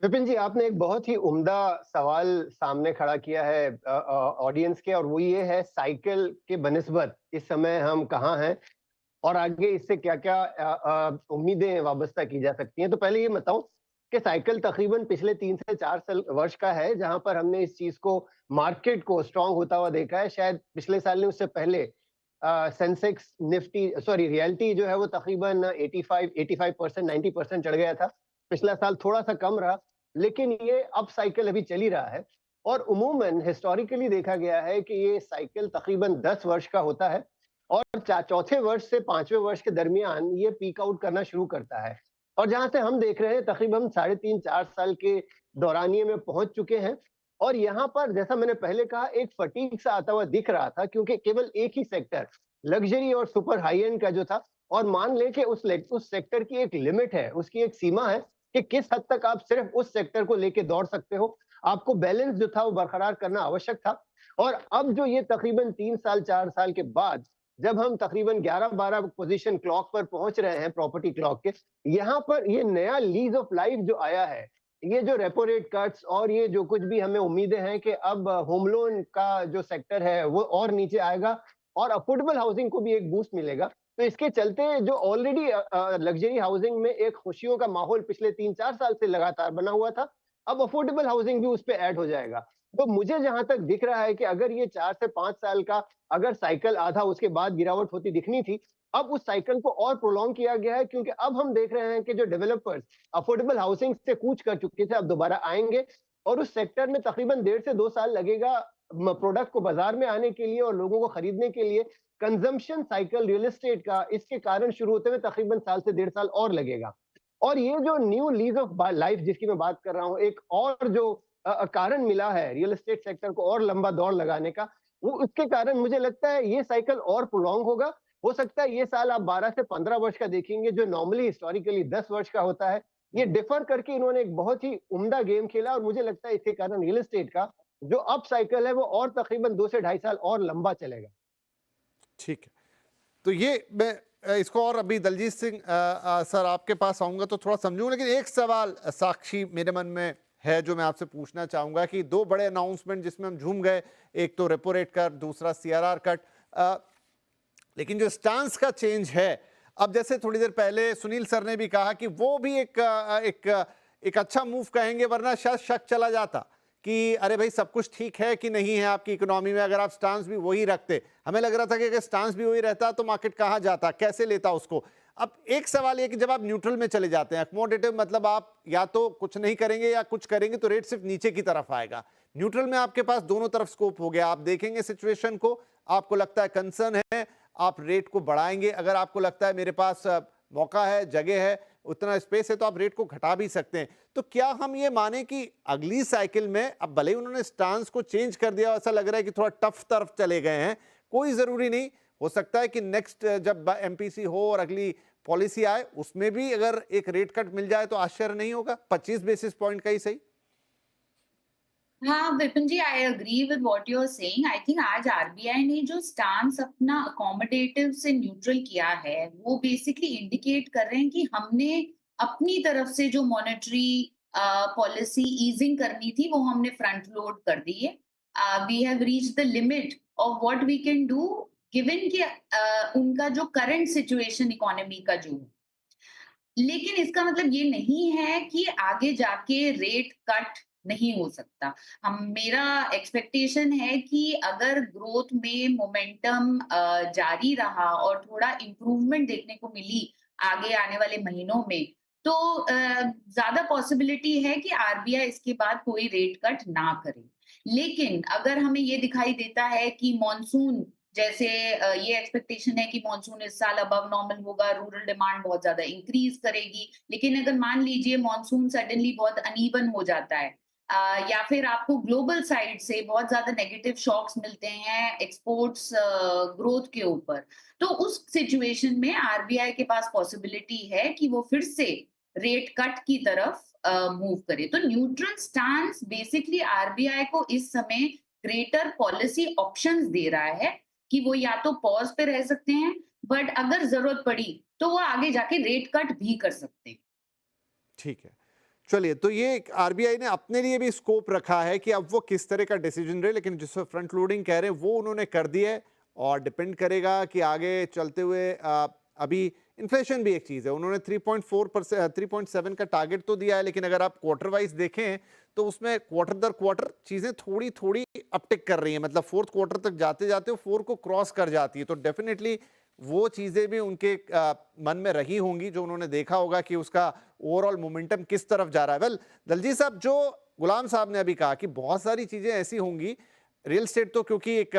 विपिन जी, आपने एक बहुत ही उम्दा सवाल सामने खड़ा किया है ऑडियंस के, और वो ये है साइकिल के बनिस्बत इस समय हम कहाँ हैं और आगे इससे क्या क्या उम्मीदें वाबस्ता की जा सकती हैं। तो पहले ये बताऊं कि साइकिल तकरीबन पिछले 3 से 4 वर्ष का है, जहां पर हमने इस चीज को, मार्केट को स्ट्रांग होता हुआ देखा है। शायद पिछले साल नहीं, उससे पहले सेंसेक्स, निफ्टी, सॉरी रियल्टी जो है वो तकरीबन 85% 90% चढ़ गया था। पिछला साल थोड़ा सा कम रहा, लेकिन ये अप साइकिल अभी चल ही रहा है। और उमूमन हिस्टोरिकली देखा गया है कि ये साइकिल तकरीबन 10 वर्ष का होता है और चौथे वर्ष से 5वें वर्ष के दरमियान ये पीक आउट करना शुरू करता है। और जहां से हम देख रहे हैं तकरीबन 3.5-4 साल के दौरानिए में पहुंच चुके हैं। और यहाँ पर जैसा मैंने पहले कहा, एक फटीग सा आता हुआ दिख रहा था, क्योंकि केवल एक ही सेक्टर लग्जरी और सुपर हाई एंड का जो था, और मान लें कि उस सेक्टर की एक लिमिट है, उसकी एक सीमा है कि किस हद तक आप सिर्फ उस सेक्टर को लेके दौड़ सकते हो। आपको बैलेंस जो था वो बरकरार करना आवश्यक था। और अब जो ये तकरीबन 3 साल 4 साल के बाद जब हम तकरीबन 11-12 पोजीशन क्लॉक पर पहुंच रहे हैं, प्रॉपर्टी क्लॉक के, यहाँ पर ये नया लीज ऑफ लाइफ जो आया है, ये जो रेपो रेट कट्स और ये जो कुछ भी हमें उम्मीदें हैं कि अब होम लोन का जो सेक्टर है वो और नीचे आएगा और अफोर्डेबल हाउसिंग को भी एक बूस्ट मिलेगा। तो इसके चलते जो ऑलरेडी लग्जरी हाउसिंग में एक खुशियों का माहौल पिछले 3-4 साल से लगातार बना हुआ था, अब अफोर्डेबल हाउसिंग भी उस पे ऐड हो जाएगा। तो मुझे जहां तक दिख रहा है कि अगर ये 4 से 5 साल का अगर साइकिल आधा उसके बाद गिरावट होती दिखनी थी, अब उस साइकिल को और प्रोलॉन्ग किया गया है, क्योंकि अब हम देख रहे हैं कि जो डेवलपर्स अफोर्डेबल हाउसिंग से कूच कर चुके थे, अब दोबारा आएंगे और उस सेक्टर में तकरीबन 1.5 से 2 साल लगेगा प्रोडक्ट को बाजार में आने के लिए और लोगों को खरीदने के लिए। कंजम्पशन साइकिल रियल एस्टेट का इसके कारण शुरू होते हुए तकरीबन साल से 1.5 साल और लगेगा। और ये जो न्यू लीज ऑफ लाइफ जिसकी मैं बात कर रहा हूँ, एक और जो कारण मिला है रियल एस्टेट सेक्टर को और लंबा दौड़ लगाने का, वो उसके कारण मुझे लगता है ये साइकिल और प्रोलॉन्ग होगा। हो सकता है ये साल आप 12 से 15 वर्ष का देखेंगे, जो नॉर्मली हिस्टोरिकली 10 वर्ष का होता है। ये डिफर करके इन्होंने एक बहुत ही उम्दा गेम खेला और मुझे लगता है इसके कारण रियल एस्टेट का जो अप साइकिल है वो और तकरीबन 2 से 2.5 साल और लंबा चलेगा। ठीक है, तो ये मैं इसको और अभी दलजीत सिंह सर आपके पास आऊंगा तो थोड़ा समझूंगा, लेकिन एक सवाल साक्षी मेरे मन में है जो मैं आपसे पूछना चाहूंगा कि दो बड़े अनाउंसमेंट जिसमें हम झूम गए, एक तो रेपो रेट कट, दूसरा सीआरआर कट, लेकिन जो स्टांस का चेंज है, अब जैसे थोड़ी देर पहले सुनील सर ने भी कहा कि वो भी एक अच्छा मूव कहेंगे, वरना शायद शक चला जाता कि अरे भाई सब कुछ ठीक है कि नहीं है आपकी इकोनॉमी में, अगर आप स्टांस भी वही रखते। हमें लग रहा था कि अगर स्टांस भी वही रहता तो मार्केट कहाँ जाता, कैसे लेता उसको। अब एक सवाल ये कि जब आप न्यूट्रल में चले जाते हैं, अकोमोडेटिव मतलब आप या तो कुछ नहीं करेंगे या कुछ करेंगे तो रेट सिर्फ नीचे की तरफ आएगा। न्यूट्रल में आपके पास दोनों तरफ स्कोप हो गया, आप देखेंगे सिचुएशन को, आपको लगता है कंसर्न है, आप रेट को बढ़ाएंगे। अगर आपको लगता है मेरे पास मौका है, जगह है, उतना स्पेस है, तो आप रेट को घटा भी सकते हैं। तो क्या हम ये माने कि अगली साइकिल में, अब भले ही उन्होंने स्टांस को चेंज कर दिया, ऐसा लग रहा है कि थोड़ा टफ तरफ चले गए हैं, कोई जरूरी नहीं, हो सकता है कि नेक्स्ट जब एमपीसी हो और अगली पॉलिसी आए उसमें भी अगर एक रेट कट मिल जाए तो आश्चर्य नहीं होगा, 25 बेसिस पॉइंट का ही सही। हाँ Vipin ji, I agree with what you are saying. I think आज आरबीआई ने जो स्टांस अपना अकोमोडेटिव से न्यूट्रल किया है, वो बेसिकली इंडिकेट कर रहे हैं कि हमने अपनी तरफ से जो मॉनेटरी पॉलिसी ईजिंग करनी थी वो हमने फ्रंट लोड कर दी है। We have reached the limit of what we can do given कि उनका जो करंट सिचुएशन इकोनॉमी का जो है। लेकिन इसका मतलब ये नहीं है कि आगे जाके रेट कट नहीं हो सकता। हम मेरा एक्सपेक्टेशन है कि अगर ग्रोथ में मोमेंटम जारी रहा और थोड़ा इम्प्रूवमेंट देखने को मिली आगे आने वाले महीनों में, तो ज्यादा पॉसिबिलिटी है कि आरबीआई इसके बाद कोई रेट कट ना करे। लेकिन अगर हमें ये दिखाई देता है कि मॉनसून जैसे ये एक्सपेक्टेशन है कि मॉनसून इस साल अबव नॉर्मल होगा, रूरल डिमांड बहुत ज्यादा इंक्रीज करेगी, लेकिन अगर मान लीजिए मॉनसून सडनली बहुत अनइवन हो जाता है, या फिर आपको ग्लोबल साइड से बहुत ज्यादा नेगेटिव शॉक्स मिलते हैं एक्सपोर्ट्स ग्रोथ के ऊपर, तो उस सिचुएशन में आरबीआई के पास पॉसिबिलिटी है कि वो फिर से रेट कट की तरफ मूव करे। तो न्यूट्रल स्टांस बेसिकली आरबीआई को इस समय ग्रेटर पॉलिसी ऑप्शंस दे रहा है कि वो या तो पॉज पे रह सकते हैं, बट अगर जरूरत पड़ी तो वो आगे जाके रेट कट भी कर सकते हैं। ठीक है, चलिए, तो ये आरबीआई ने अपने लिए भी स्कोप रखा है कि अब वो किस तरह का डिसीजन रहे, लेकिन जिसको फ्रंट लोडिंग कह रहे हैं वो उन्होंने कर दिया है और डिपेंड करेगा कि आगे चलते हुए अभी इन्फ्लेशन भी एक चीज़ है। उन्होंने 3.4% 3.7 का टारगेट तो दिया है, लेकिन अगर आप क्वार्टर वाइज देखें तो उसमें क्वार्टर दर क्वार्टर चीज़ें थोड़ी थोड़ी अपटिक कर रही हैं, मतलब फोर्थ क्वार्टर तक जाते जाते वो 4 को क्रॉस कर जाती है। तो डेफिनेटली वो चीज़ें भी उनके मन में रही होंगी, जो उन्होंने देखा होगा कि उसका ओवरऑल मोमेंटम किस तरफ जा रहा है। वेल दलजीत साहब, जो गुलाम साहब ने अभी कहा कि बहुत सारी चीज़ें ऐसी होंगी, रियल एस्टेट तो क्योंकि एक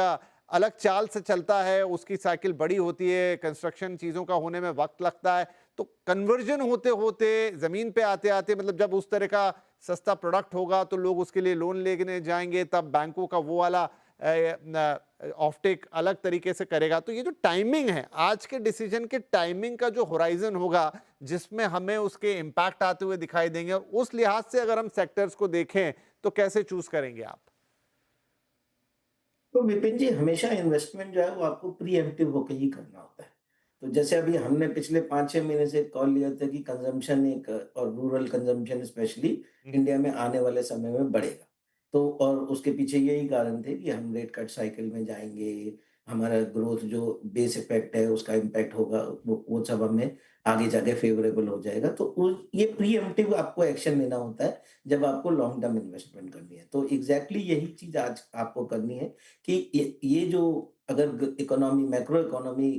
अलग चाल से चलता है, उसकी साइकिल बड़ी होती है, कंस्ट्रक्शन चीज़ों का होने में वक्त लगता है, तो कन्वर्जन होते होते ज़मीन पे आते आते मतलब जब उस तरह का सस्ता प्रोडक्ट होगा तो लोग उसके लिए लोन लेने जाएंगे, तब बैंकों का वो वाला ऑफटेक अलग तरीके से करेगा। तो ये जो टाइमिंग है, आज के डिसीजन के टाइमिंग का जो होराइजन होगा जिसमें हमें उसके इम्पैक्ट आते हुए दिखाई देंगे, और उस लिहाज से अगर हम सेक्टर्स को देखें तो कैसे चूज करेंगे आप? तो विपिन जी, हमेशा इन्वेस्टमेंट जो है वो आपको प्रीएम्प्टिव होके ही करना होता है। तो जैसे अभी हमने पिछले 5-6 महीने से कॉल लिया था कि कंजम्पशन एक और रूरल कंजम्पशन स्पेशली इंडिया में आने वाले समय में बढ़ेगा। तो और उसके पीछे यही कारण थे कि हम रेट कट साइकिल में जाएँगे, हमारा ग्रोथ जो बेस इफेक्ट है उसका इम्पैक्ट होगा, वो सब हमें आगे जाके फेवरेबल हो जाएगा। तो उ ये प्रीएम्प्टिव आपको एक्शन लेना होता है जब आपको लॉन्ग टर्म इन्वेस्टमेंट करनी है। तो एग्ज़ैक्टली यही चीज़ आज आपको करनी है कि ये जो अगर इकोनॉमी मैक्रो इकोनॉमी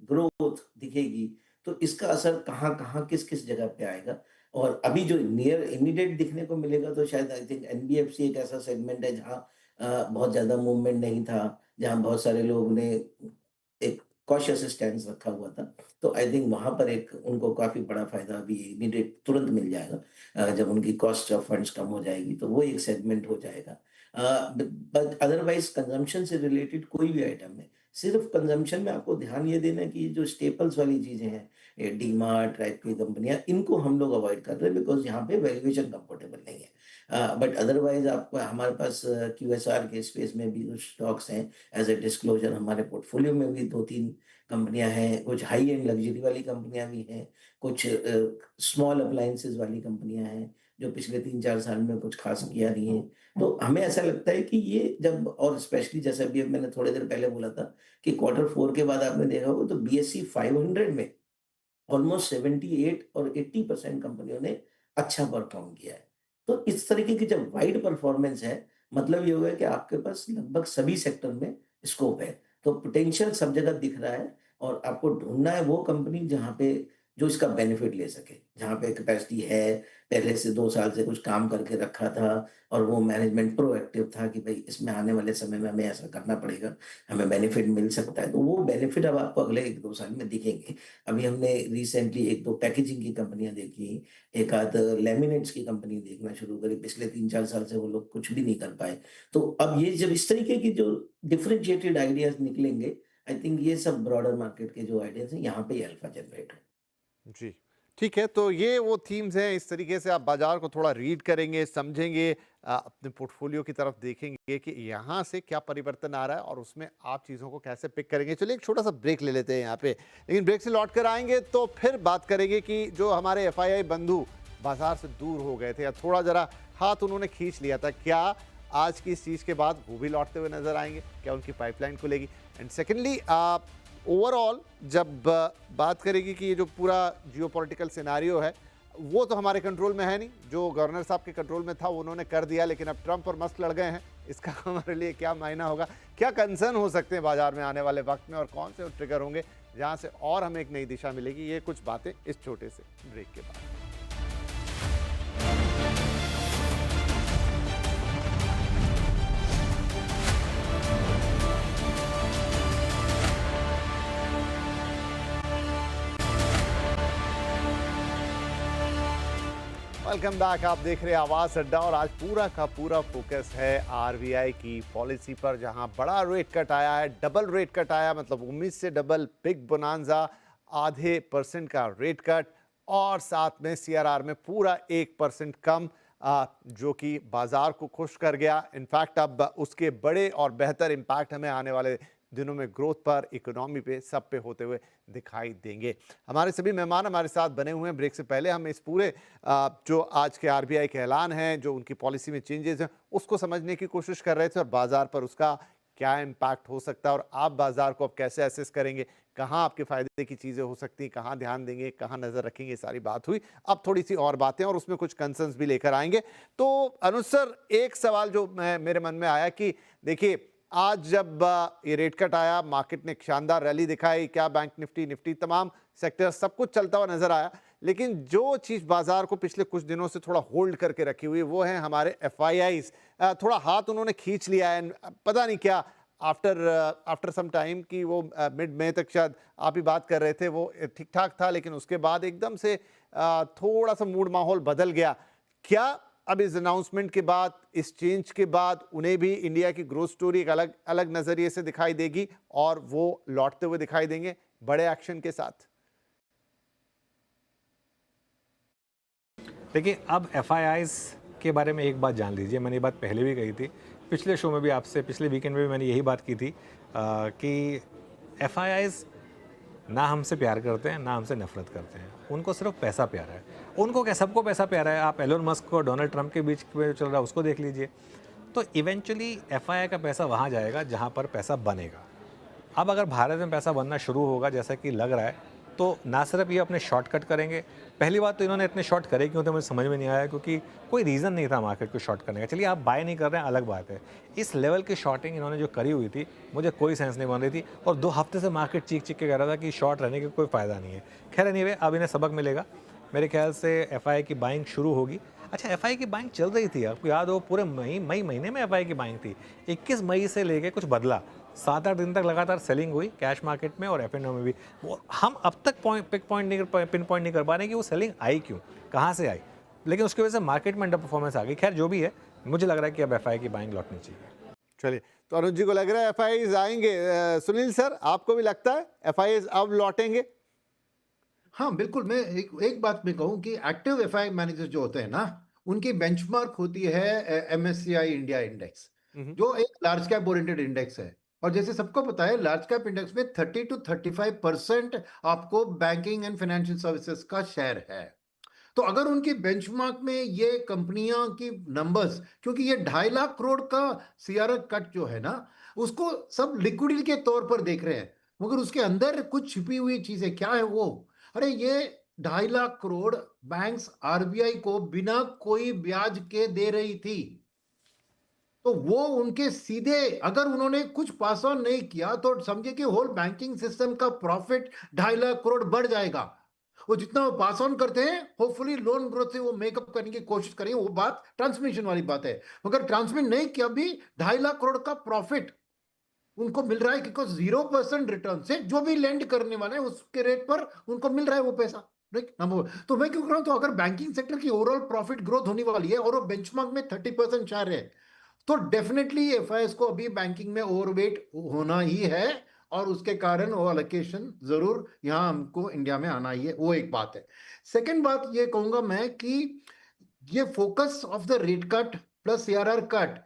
ग्रोथ दिखेगी तो इसका असर कहाँ-कहाँ, किस-किस जगह पे आएगा। और अभी जो नियर इमीडिएट दिखने को मिलेगा तो शायद आई थिंक एनबीएफसी एक ऐसा सेगमेंट है जहाँ बहुत ज़्यादा मूवमेंट नहीं था, जहाँ बहुत सारे लोग ने एक कॉशियस स्टैंस रखा हुआ था। तो आई थिंक वहाँ पर एक उनको काफ़ी बड़ा फ़ायदा अभी इमीडिएट तुरंत मिल जाएगा। जब उनकी कॉस्ट ऑफ फंड्स कम हो जाएगी तो वो एक सेगमेंट हो जाएगा। बट अदरवाइज कंजम्पशन से रिलेटेड कोई भी आइटम है, सिर्फ कंजम्पशन में आपको ध्यान ये देना है कि जो स्टेपल्स वाली चीजें हैं, ये डीमार्ट टाइप की कंपनियां, इनको हम लोग अवॉइड कर रहे हैं बिकॉज यहाँ पे वैल्यूएशन कंफर्टेबल नहीं है। बट अदरवाइज आपको हमारे पास क्यूएसआर के स्पेस में भी कुछ स्टॉक्स हैं। एज ए डिस्क्लोजर हमारे पोर्टफोलियो में भी 2-3 कंपनियां हैं, कुछ हाई एंड लग्जरी वाली कंपनियां भी हैं, कुछ स्मॉल अप्लायंसेस वाली कंपनियां हैं जो पिछले 3-4 साल में कुछ खास किया नहीं है। तो हमें ऐसा लगता है कि ये जब, और स्पेशली जैसे अभी मैंने थोड़ी देर पहले बोला था कि क्वार्टर 4 के बाद आपने देखा होगा तो बीएसई 500 में ऑलमोस्ट 78 और 80% कंपनियों ने अच्छा परफॉर्म किया है। तो इस तरीके की जब वाइड परफॉर्मेंस है, मतलब ये होगा कि आपके पास लगभग सभी सेक्टर में स्कोप है। तो पोटेंशियल सब जगह दिख रहा है और आपको ढूँढना है वो कंपनी जहाँ पे जो इसका बेनिफिट ले सके। जहाँ पे कैपेसिटी है, पहले से 2 साल से कुछ काम करके रखा था और वो मैनेजमेंट प्रोएक्टिव था कि भई इसमें आने वाले समय में हमें ऐसा करना पड़ेगा, हमें बेनिफिट मिल सकता है। तो वो बेनिफिट अब आपको अगले 1-2 साल में दिखेंगे। अभी हमने रिसेंटली 1-2 पैकेजिंग की कंपनियाँ देखी, एक आध लैमिनेट्स की कंपनी देखना शुरू करी, पिछले 3-4 साल से वो लोग कुछ भी नहीं कर पाए। तो अब ये जब इस तरीके की जो डिफरेंशिएटेड आइडियाज़ निकलेंगे, आई थिंक ये सब ब्रॉडर मार्केट के जो आइडियाज़ हैं, यहाँ पे ही अल्फा जनरेट हो। जी, ठीक है। तो ये वो थीम्स हैं, इस तरीके से आप बाज़ार को थोड़ा रीड करेंगे, समझेंगे, अपने पोर्टफोलियो की तरफ देखेंगे कि यहाँ से क्या परिवर्तन आ रहा है और उसमें आप चीज़ों को कैसे पिक करेंगे। चलिए एक छोटा-सा ब्रेक ले लेते हैं यहाँ पे, लेकिन ब्रेक से लौट कर आएँगे तो फिर बात करेंगे कि जो हमारे एफआईआई बंधु बाज़ार से दूर हो गए थे या थोड़ा ज़रा हाथ उन्होंने खींच लिया था, क्या आज की इस चीज़ के बाद वो भी लौटते हुए नज़र आएँगे? क्या उनकी पाइपलाइन खुलेगी? एंड सेकेंडली ओवरऑल जब बात करेगी कि ये जो पूरा जियोपॉलिटिकल सिनेरियो है वो तो हमारे कंट्रोल में है नहीं, जो गवर्नर साहब के कंट्रोल में था वो उन्होंने कर दिया, लेकिन अब ट्रंप और मस्क लड़ गए हैं, इसका हमारे लिए क्या मायना होगा, क्या कंसर्न हो सकते हैं बाजार में आने वाले वक्त में और कौन से ट्रिगर होंगे जहां से और हमें एक नई दिशा मिलेगी, ये कुछ बातें इस छोटे से ब्रेक के बाद। वेलकम बैक, आप देख रहे हैं आवाज अड्डा और आज पूरा का पूरा फोकस है आरबीआई की पॉलिसी पर, जहां बड़ा रेट कट आया है, डबल रेट कट आया, मतलब उम्मीद से डबल, बिग बोनांजा, आधे % का रेट कट और साथ में सीआरआर में पूरा 1% कम, जो कि बाजार को खुश कर गया। इनफैक्ट अब उसके बड़े और बेहतर इम्पैक्ट हमें आने वाले दिनों में ग्रोथ पर, इकोनॉमी पे, सब पे होते हुए दिखाई देंगे। हमारे सभी मेहमान हमारे साथ बने हुए हैं। ब्रेक से पहले हम इस पूरे जो आज के आरबीआई के ऐलान हैं, जो उनकी पॉलिसी में चेंजेस हैं, उसको समझने की कोशिश कर रहे थे और बाजार पर उसका क्या इम्पैक्ट हो सकता है और आप बाजार को अब कैसे एसेस करेंगे, कहाँ आपके फायदे की चीज़ें हो सकती हैं, कहाँ ध्यान देंगे, कहाँ नज़र रखेंगे, सारी बात हुई। अब थोड़ी सी और बातें और उसमें कुछ कंसर्न्स भी लेकर आएंगे। तो अनुज सर, एक सवाल जो मेरे मन में आया कि देखिए आज जब ये रेट कट आया, मार्केट ने शानदार रैली दिखाई, क्या बैंक निफ्टी तमाम सेक्टर सब कुछ चलता हुआ नजर आया, लेकिन जो चीज़ बाजार को पिछले कुछ दिनों से थोड़ा होल्ड करके रखी हुई वो है हमारे एफआईआईज। थोड़ा हाथ उन्होंने खींच लिया है, पता नहीं क्या आफ्टर आफ्टर सम टाइम कि वो मिड मई तक शायद आप ही बात कर रहे थे, वो ठीक ठाक था, लेकिन उसके बाद एकदम से थोड़ा सा मूड माहौल बदल गया। क्या अब इस अनाउंसमेंट के बाद, इस चेंज के बाद उन्हें भी इंडिया की ग्रोथ स्टोरी एक अलग अलग नजरिए से दिखाई देगी और वो लौटते हुए दिखाई देंगे बड़े एक्शन के साथ? देखिए, अब एफआईआईज़ के बारे में एक बात जान लीजिए, मैंने ये बात पहले भी कही थी, पिछले शो में भी आपसे, पिछले वीकेंड में भी मैंने यही बात की थी कि एफआईआईज़ ना हमसे प्यार करते हैं, ना हमसे नफरत करते हैं। उनको सिर्फ पैसा प्यारा है। उनको क्या, सबको पैसा प्यारा है। आप एलोन मस्क और डोनाल्ड ट्रंप के बीच में चल रहा है, उसको देख लीजिए। तो इवेंचुअली एफआईआई का पैसा वहाँ जाएगा जहाँ पर पैसा बनेगा। अब अगर भारत में पैसा बनना शुरू होगा, जैसा कि लग रहा है, तो ना सिर्फ ये अपने शॉर्टकट करेंगे। पहली बात तो इन्होंने इतने शॉर्ट करे क्यों थे, मुझे समझ में नहीं आया, क्योंकि कोई रीज़न नहीं था मार्केट को शॉर्ट करने का। चलिए, आप बाय नहीं कर रहे हैं, अलग बात है। इस लेवल की शॉर्टिंग इन्होंने जो करी हुई थी, मुझे कोई सेंस नहीं बन रही थी, और 2 हफ्ते से मार्केट चीख के कह रहा था कि शॉर्ट रहने का कोई फ़ायदा नहीं है। खैर एनीवे, अब इन्हें सबक मिलेगा। मेरे ख्याल से एफआईआई की बाइंग शुरू होगी। अच्छा, एफआईआई की बाइंग चल रही थी, आपको याद हो, पूरे मई महीने में एफआईआई की बाइंग थी। 21 मई से लेके कुछ बदला, 7-8 दिन तक लगातार सेलिंग हुई कैश मार्केट में और एफ&ओ में भी। वो हम अब तक पिन पॉइंट नहीं कर पा रहे हैं कि वो सेलिंग आई क्यों, कहाँ से आई, लेकिन उसकी वजह से मार्केट में अंडर परफॉर्मेंस आ गई। खैर जो भी है, मुझे लग रहा है कि अब एफआईआई की बाइंग लौटनी चाहिए। चलिए, तो अनुज जी को लग रहा है एफआईआईज आएंगे। सुनील सर, आपको भी लगता है एफआईआईज अब लौटेंगे? हाँ बिल्कुल, मैं एक बात मैं कहूँ कि एक्टिव एफआई मैनेजर जो होते हैं ना, उनकी बेंचमार्क होती है एमएससीआई इंडिया इंडेक्स, हम्म। जो एक लार्ज कैप ओरिएंटेड इंडेक्स है। और जैसे सबको पता है, लार्ज कैप इंडेक्स में 30 to 35% आपको बैंकिंग एंड फाइनेंशियल सर्विसेज का शेयर है। तो अगर उनकी बेंचमार्क में ये कंपनियां की नंबर्स, क्योंकि ये 2.5 लाख करोड़ का सीआरआर कट जो है ना, उसको सब लिक्विडिटी के तौर पर देख रहे हैं, मगर उसके अंदर कुछ छिपी हुई चीजें क्या है वो, अरे ये 2.5 लाख करोड़ बैंक्स आरबीआई को बिना कोई ब्याज के दे रही थी। तो वो उनके सीधे, अगर उन्होंने कुछ पास ऑन नहीं किया तो समझे कि होल बैंकिंग सिस्टम का प्रॉफिट 2.5 लाख करोड़ बढ़ जाएगा। वो जितना वो पास ऑन करते हैं, होपफुली लोन ग्रोथ से वो मेकअप करने की कोशिश करेंगे, वो बात ट्रांसमिशन वाली बात है। मगर ट्रांसमिट नहीं किया भी, 2.5 लाख करोड़ का प्रॉफिट उनको मिल रहा है, क्योंकि 0% रिटर्न से जो भी लेंड करने वाले हैं उसके रेट पर उनको मिल रहा है वो पैसा। तो मैं क्यों कह रहा हूं, तो अगर बैंकिंग सेक्टर की ओवरऑल प्रॉफिट ग्रोथ होने वाली है और वो बेंचमार्क में 30% चाह रहे हैं, तो डेफिनेटली एफआईएस को अभी बैंकिंग में ओवरवेट होना ही है, और उसके कारण वो अलोकेशन जरूर यहां हमको इंडिया में आना ही है। वो एक बात है। सेकंड बात ये कहूंगा मैं कि ये focus of the rate cut plus CRR cut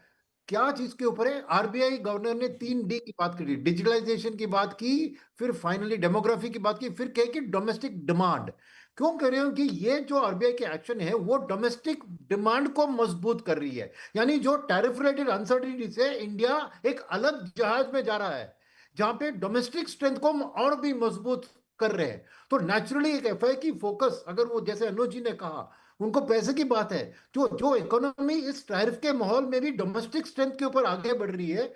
क्या चीज के ऊपर है। आरबीआई गवर्नर ने 3D की बात करी, डिजिटलाइजेशन की बात की, फिर फाइनली डेमोग्राफी की बात की, फिर कहे कि डोमेस्टिक डिमांड। क्यों कह रहे हो कि ये जो आरबीआई के एक्शन है वो डोमेस्टिक डिमांड को मजबूत कर रही है, यानी जो टैरिफ रिलेटेड अनसर्टिनिटी से इंडिया एक अलग जहाज में जा रहा है, जहां पे डोमेस्टिक स्ट्रेंथ को हम और भी मजबूत कर रहे हैं। तो नेचुरली एक एफआई की फोकस, अगर वो जैसे अनुज जी ने कहा, उनको पैसे की बात है, जो जो इकोनॉमी इस टैरिफ के माहौल में भी डोमेस्टिक स्ट्रेंथ के ऊपर आगे बढ़ रही है,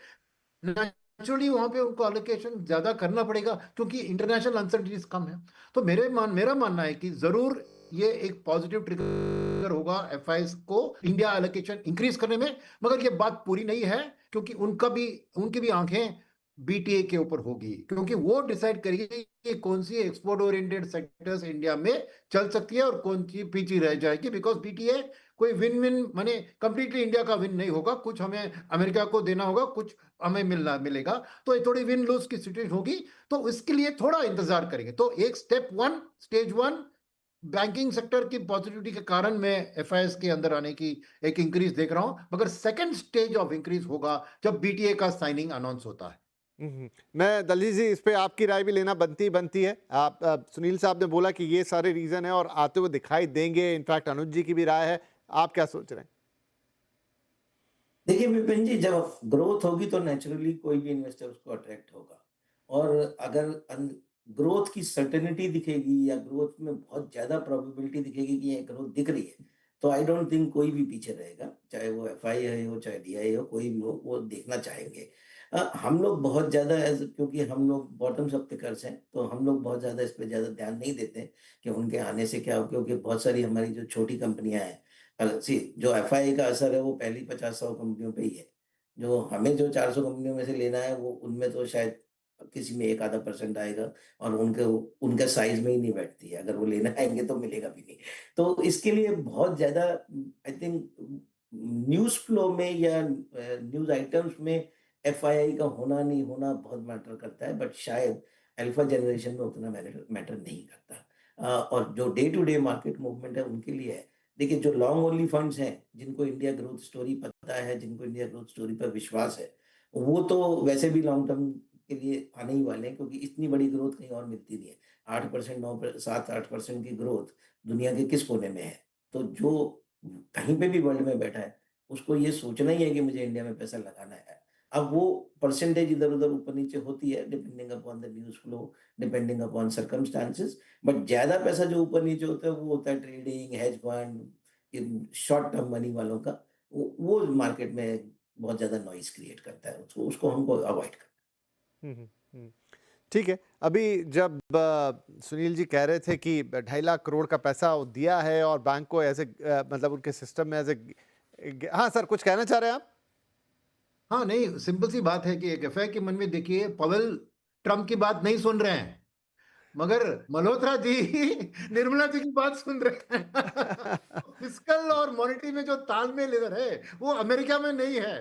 नेचुरली वहां पे उनको अलोकेशन ज्यादा करना पड़ेगा, क्योंकि इंटरनेशनल अनसर्टिनिटीज कम है। तो मेरा मानना है कि जरूर ये एक पॉजिटिव ट्रिगर होगा एफआईएस को इंडिया एलोकेशन इंक्रीज करने में। मगर ये बात पूरी नहीं है, क्योंकि उनकी भी आंखें बीटीए के ऊपर होगी, क्योंकि वो डिसाइड करेगी कि कौन सी एक्सपोर्ट ओरिएंटेड सेक्टर्स इंडिया में चल सकती है और कौन सी पीछे रह जाएगी। बिकॉज बीटीए कोई विन विन माने कंप्लीटली इंडिया का विन नहीं होगा, कुछ हमें अमेरिका को देना होगा, कुछ हमें मिलेगा, तो ये थोड़ी विन लूज की सिचुएशन होगी। तो इसके लिए थोड़ा इंतजार करेंगे। तो एक स्टेज वन बैंकिंग सेक्टर की पॉजिटिविटी के कारण मैं एफआईएस के अंदर आने की एक इंक्रीज देख रहा हूं, मगर सेकंड स्टेज ऑफ इंक्रीज होगा जब बीटीए का साइनिंग अनाउंस होता है। मैं दलील जी, इस पे आपकी राय भी लेना बनती है। सुनील साहब ने बोला कि ये सारे रीजन है और आते हुए दिखाई देंगे, इनफैक्ट अनुज जी की भी राय है। आप क्या सोच रहे हैं? देखिए विपिन जी, जब ग्रोथ होगी तो नेचुरली कोई भी इन्वेस्टर उसको अट्रैक्ट होगा। और अगर ग्रोथ की सर्टेनिटी दिखेगी या ग्रोथ में बहुत ज्यादा प्रोबेबिलिटी दिखेगी कि ये ग्रोथ दिख रही है, तो आई डोंट थिंक कोई भी पीछे रहेगा, चाहे वो एफआई हो चाहे डीआई हो, कोई भी हो, वो देखना चाहेंगे। हम लोग बहुत ज्यादा क्योंकि हम लोग बॉटम्स अप पिकर्स हैं, तो हम लोग बहुत ज्यादा इस पे ज्यादा ध्यान नहीं देते कि उनके आने से क्या हो, क्योंकि बहुत सारी हमारी जो छोटी कंपनियां हैं, सी जो एफआई का असर है वो पहली 50-100 कंपनियों पे ही है। जो हमें जो 400 कंपनियों में से लेना है वो उनमें तो शायद किसी में 1 आधा % आएगा और उनके उनका साइज़ में ही नहीं बैठती है। अगर वो लेने आएँगे तो मिलेगा भी नहीं। तो इसके लिए बहुत ज़्यादा आई थिंक न्यूज़ फ्लो में या न्यूज़ आइटम्स में एफआईआई का होना नहीं होना बहुत मैटर करता है, बट शायद अल्फा जनरेशन में उतना मैटर मैटर नहीं करता। और जो day to day market movement है उनके लिए है। देखिए जो लॉन्ग ओनली फंड्स हैं, जिनको इंडिया ग्रोथ स्टोरी पता है, जिनको इंडिया ग्रोथ स्टोरी पर विश्वास है, वो तो वैसे भी लॉन्ग टर्म के लिए आने ही वाले हैं, क्योंकि इतनी बड़ी ग्रोथ कहीं और मिलती नहीं है। 8% 9 7-8% की ग्रोथ दुनिया के किस कोने में है? तो जो कहीं पे भी वर्ल्ड में बैठा है, उसको ये सोचना ही है कि मुझे इंडिया में पैसा लगाना है। अब वो परसेंटेज इधर-उधर ऊपर-नीचे होती है depending upon the news flow, depending upon circumstances, but ज़्यादा पैसा जो ऊपर-नीचे होता है वो होता है trading, hedge fund, in short term money वालों का। वो मार्केट में बहुत ज़्यादा नॉइज़ क्रिएट करता है। उसको उसको हमको अवॉइड करना है। हम्म, हम्म। ठीक है, अभी जब सुनील जी कह रहे थे कि 2.5 लाख करोड़ का पैसा वो दिया है और बैंक को ऐसे मतलब उनके सिस्टम में ऐसे, हाँ सर कुछ कहना चाह रहे हैं आप? हाँ नहीं, सिंपल सी बात है कि एक एफआई के मन में देखिए, पवेल ट्रम्प की बात नहीं सुन रहे हैं, मगर मल्होत्रा जी निर्मला जी की बात सुन रहे हैं। फिस्कल और मॉनेटरी में जो तालमेल इधर है वो अमेरिका में नहीं है।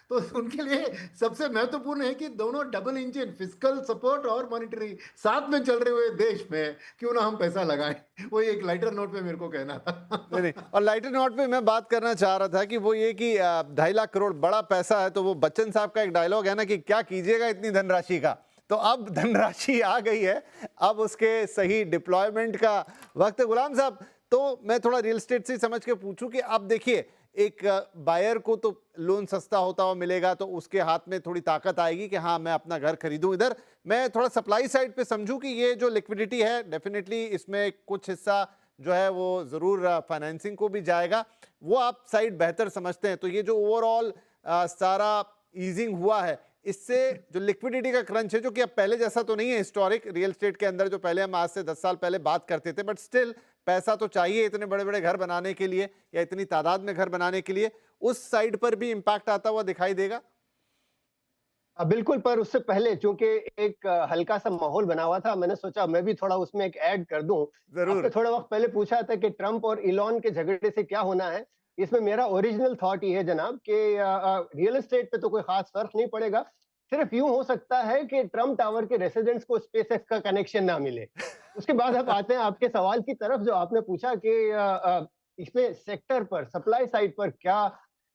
तो उनके लिए सबसे महत्वपूर्ण है कि दोनों डबल इंजन, फिस्कल सपोर्ट और मॉनेटरी साथ में चल रहे हुए देश में क्यों ना हम पैसा लगाएं। वो एक लाइटर नोट पे मेरे को कहना नहीं नहीं, था। और लाइटर नोट पे मैं बात करना चाह रहा था कि वो ये कि 2.5 लाख करोड़ बड़ा पैसा है, तो वो बच्चन साहब का एक डायलॉग है ना कि क्या कीजिएगा इतनी धनराशि का। तो अब धनराशि आ गई है, अब उसके सही डिप्लॉयमेंट का वक्त है। गुलाम साहब, तो मैं थोड़ा रियल एस्टेट से समझ के पूछूं कि अब देखिए, एक बायर को तो लोन सस्ता होता हुआ मिलेगा तो उसके हाथ में थोड़ी ताकत आएगी कि हाँ मैं अपना घर खरीदूं। इधर मैं थोड़ा सप्लाई साइड पे समझूं कि ये जो लिक्विडिटी है, डेफिनेटली इसमें कुछ हिस्सा जो है वो जरूर फाइनेंसिंग को भी जाएगा, वो आप साइड बेहतर समझते हैं। तो ये जो ओवरऑल सारा ईजिंग हुआ है, इससे जो लिक्विडिटी का क्रंच है, जो कि अब पहले जैसा तो नहीं है हिस्टोरिक रियल एस्टेट के अंदर, जो पहले हम आज से 10 साल पहले बात करते थे, बट स्टिल पैसा तो चाहिए इतने बड़े बड़े घर बनाने के लिए या इतनी तादाद में घर बनाने के लिए, उस साइड पर भी इम्पैक्ट आता हुआ दिखाई देगा? बिल्कुल, पर उससे पहले चूँकि एक हल्का सा माहौल बना हुआ था, मैंने सोचा मैं भी थोड़ा उसमें एक ऐड कर दूँ। आपने जरूर। थोड़ा वक़्त पहले पूछा था कि ट्रम्प और इलॉन के झगड़े से क्या होना है? इसमें मेरा ओरिजिनल थॉट ये है जनाब कि रियल एस्टेट पे तो कोई ख़ास फ़र्क नहीं पड़ेगा। सिर्फ़ यूँ हो सकता है कि ट्रम्प टावर के रेज़िडेंट्स को स्पेसएक्स का कनेक्शन ना मिले। उसके बाद अब आते हैं आपके सवाल की तरफ, जो आपने पूछा कि इसमें सेक्टर पर, सप्लाई साइड पर क्या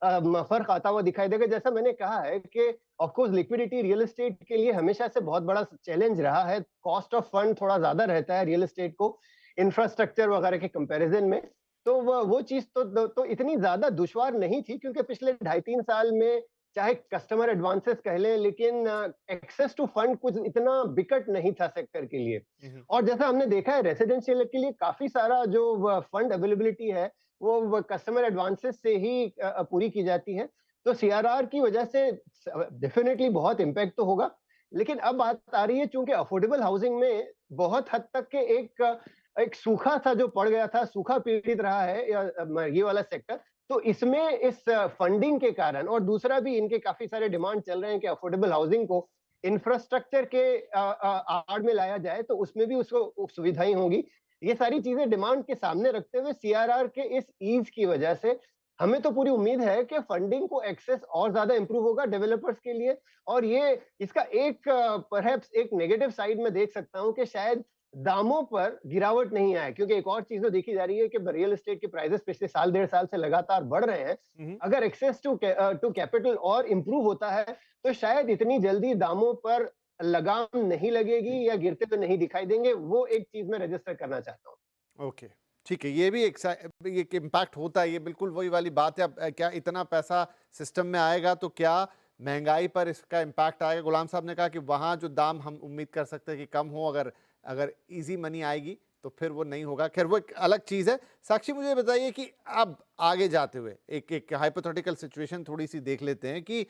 फ़र्क आता हुआ दिखाई देगा। जैसा मैंने कहा है कि of course liquidity real estate के लिए हमेशा से बहुत बड़ा चैलेंज रहा है। कॉस्ट ऑफ फंड थोड़ा ज्यादा रहता है रियल एस्टेट को इंफ्रास्ट्रक्चर वगैरह के कंपैरिजन में। तो वो चीज तो इतनी ज्यादा दुश्वार नहीं थी, क्योंकि पिछले 2.5-3 साल में चाहे कस्टमर एडवांसेस कह लें, लेकिन एक्सेस टू फंड कुछ इतना बिकट नहीं था सेक्टर के लिए। हम्म, और जैसा हमने देखा है रेसिडेंशियल के लिए काफी सारा जो फंड अवेलेबिलिटी है वो कस्टमर एडवांसेस से ही पूरी की जाती है। तो सीआरआर की वजह से डेफिनेटली बहुत इम्पैक्ट तो होगा। लेकिन अब बात आ रही है, चूंकि अफोर्डेबल हाउसिंग में बहुत हद तक के एक एक सूखा सा जो पड़ गया था, सूखा पीड़ित रहा है ये वाला सेक्टर। तो इसमें इस फंडिंग के कारण, और दूसरा भी इनके काफी सारे डिमांड चल रहे हैं कि अफोर्डेबल हाउसिंग को इंफ्रास्ट्रक्चर के आड़ में लाया जाए, तो उसमें भी उसको सुविधाएं होगी। ये सारी चीजें डिमांड के सामने रखते हुए सीआरआर के इस ईज की वजह से हमें तो पूरी उम्मीद है कि फंडिंग को एक्सेस और ज्यादा इंप्रूव होगा डेवलपर्स के लिए। और ये इसका एक परहैप्स एक नेगेटिव साइड में देख सकता हूं कि शायद दामों पर गिरावट नहीं आए, क्योंकि एक और चीज तो देखी जा रही है कि रियल एस्टेट के प्राइसेस पिछले साल 1.5 साल से लगातार बढ़ रहे हैं। हम्म। अगर एक्सेस टू कैपिटल और इम्प्रूव होता है तो शायद इतनी जल्दी दामों पर लगाम नहीं लगेगी या गिरते तो नहीं दिखाई देंगे। वो एक चीज मैं रजिस्टर करना चाहता हूँ। ओके, ठीक है, ये भी एक इम्पैक्ट होता है। ये बिल्कुल वही वाली बात है। अब क्या इतना पैसा सिस्टम में आएगा तो क्या महंगाई पर इसका इम्पैक्ट आएगा? गुलाम साहब ने कहा कि वहाँ जो दाम हम उम्मीद कर सकते हैं कि कम हो, अगर अगर इजी मनी आएगी तो फिर वो नहीं होगा। खैर वो एक अलग चीज़ है। साक्षी, मुझे बताइए कि अब आगे जाते हुए एक एक हाइपोथेटिकल सिचुएशन थोड़ी सी देख लेते हैं कि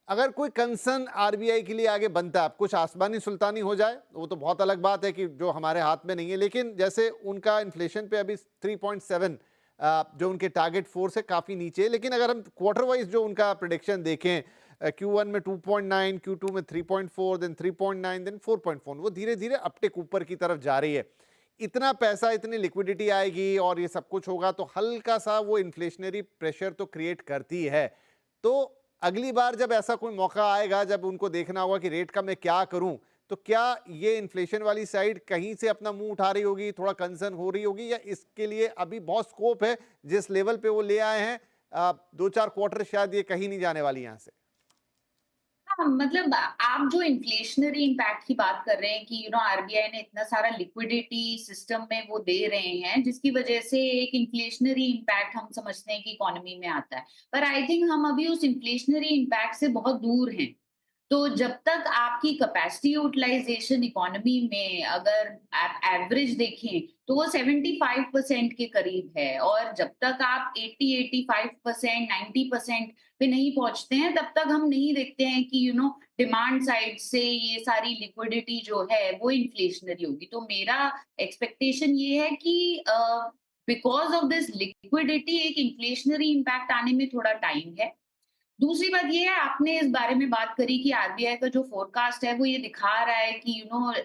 अगर कोई कंसर्न आरबीआई के लिए आगे बनता है, कुछ आसमानी सुल्तानी हो जाए, वो तो बहुत अलग बात है कि जो हमारे हाथ में नहीं है, लेकिन जैसे उनका इन्फ्लेशन पे अभी 3.7 जो उनके टारगेट फोर्स है काफ़ी नीचे है, लेकिन अगर हम क्वार्टर वाइज जो उनका प्रिडिक्शन देखें Q1 में 2.9, Q2 में 3.4, देन 3.9, देन 4.4, वो धीरे धीरे अपटिक ऊपर की तरफ जा रही है। इतना पैसा, इतनी लिक्विडिटी आएगी और ये सब कुछ होगा तो हल्का सा वो इन्फ्लेशनरी प्रेशर तो क्रिएट करती है। तो अगली बार जब ऐसा कोई मौका आएगा, जब उनको देखना होगा कि रेट का मैं क्या करूं, तो क्या ये इन्फ्लेशन वाली साइड कहीं से अपना मुंह उठा रही होगी, थोड़ा कंसर्न हो रही होगी, या इसके लिए अभी बहुत स्कोप है जिस लेवल पे वो ले आए हैं, 2-4 क्वार्टर शायद ये कहीं नहीं जाने वाली यहां से? हाँ, मतलब आप जो इन्फ्लेशनरी इम्पैक्ट की बात कर रहे हैं कि आरबीआई ने इतना सारा लिक्विडिटी सिस्टम में वो दे रहे हैं जिसकी वजह से एक इन्फ्लेशनरी इम्पैक्ट हम समझते हैं कि इकोनॉमी में आता है, पर आई थिंक हम अभी उस इन्फ्लेशनरी इम्पैक्ट से बहुत दूर हैं। तो जब तक आपकी कैपेसिटी यूटिलाइजेशन इकोनॉमी में अगर आप एवरेज देखें तो वो 75% के करीब है, और जब तक आप 80-85%, 90% पे नहीं पहुंचते हैं तब तक हम नहीं देखते हैं कि डिमांड साइड से ये सारी लिक्विडिटी जो है वो इन्फ्लेशनरी होगी। तो मेरा एक्सपेक्टेशन ये है कि बिकॉज ऑफ दिस लिक्विडिटी एक इन्फ्लेशनरी इम्पैक्ट आने में थोड़ा टाइम है। दूसरी बात ये है, आपने इस बारे में बात करी कि आरबीआई का जो फोरकास्ट है वो ये दिखा रहा है कि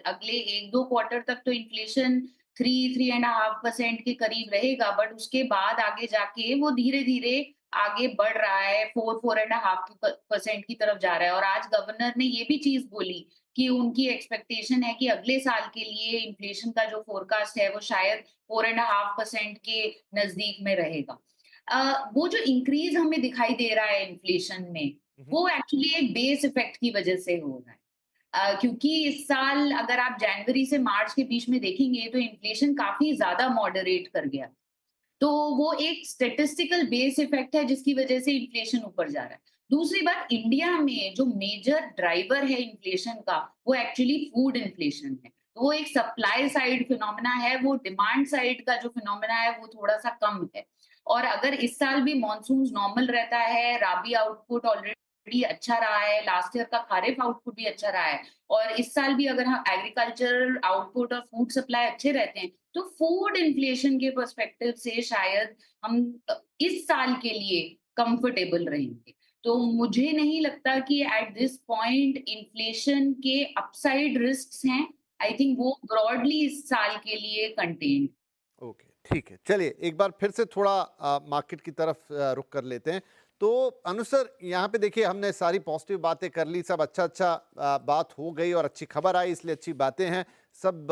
अगले 1-2 क्वार्टर तक तो इन्फ्लेशन 3-3.5% के करीब रहेगा, बट उसके बाद आगे जाके वो धीरे-धीरे आगे बढ़ रहा है, 4-4.5% की तरफ जा रहा है। और आज गवर्नर ने ये भी चीज़ बोली कि उनकी एक्सपेक्टेशन है कि अगले साल के लिए इन्फ्लेशन का जो फोरकास्ट है वो शायद 4.5% के नज़दीक में रहेगा। वो जो इंक्रीज हमें दिखाई दे रहा है इन्फ्लेशन में, वो एक्चुअली एक बेस इफेक्ट की वजह से हो रहा है। क्योंकि इस साल अगर आप जनवरी से मार्च के बीच में देखेंगे तो इन्फ्लेशन काफी ज्यादा मॉडरेट कर गया। तो वो एक स्टैटिस्टिकल बेस इफेक्ट है जिसकी वजह से इन्फ्लेशन ऊपर जा रहा है। दूसरी बात, इंडिया में जो मेजर ड्राइवर है इन्फ्लेशन का वो एक्चुअली फूड इन्फ्लेशन है। तो वो एक सप्लाई साइड फिनोमेना है, वो डिमांड साइड का जो फिनोमेना है वो थोड़ा सा कम है। और अगर इस साल भी मॉनसून नॉर्मल रहता है, राबी आउटपुट ऑलरेडी अच्छा रहा है, लास्ट ईयर का खारिफ आउटपुट भी अच्छा रहा है, और इस साल भी अगर हम एग्रीकल्चर आउटपुट और फूड सप्लाई अच्छे रहते हैं तो फूड इन्फ्लेशन के पर्सपेक्टिव से शायद हम इस साल के लिए कंफर्टेबल रहेंगे। तो मुझे नहीं लगता कि एट दिस पॉइंट इन्फ्लेशन के अपसाइड रिस्क्स हैं। आई थिंक वो ब्रॉडली इस साल के लिए कंटेन्ड। ओके, ठीक है। चलिए एक बार फिर से थोड़ा मार्केट की तरफ रुख कर लेते हैं। तो अनुज सर, यहाँ पे देखिए हमने सारी पॉजिटिव बातें कर ली, सब अच्छा बात हो गई और अच्छी खबर आई, इसलिए अच्छी बातें हैं, सब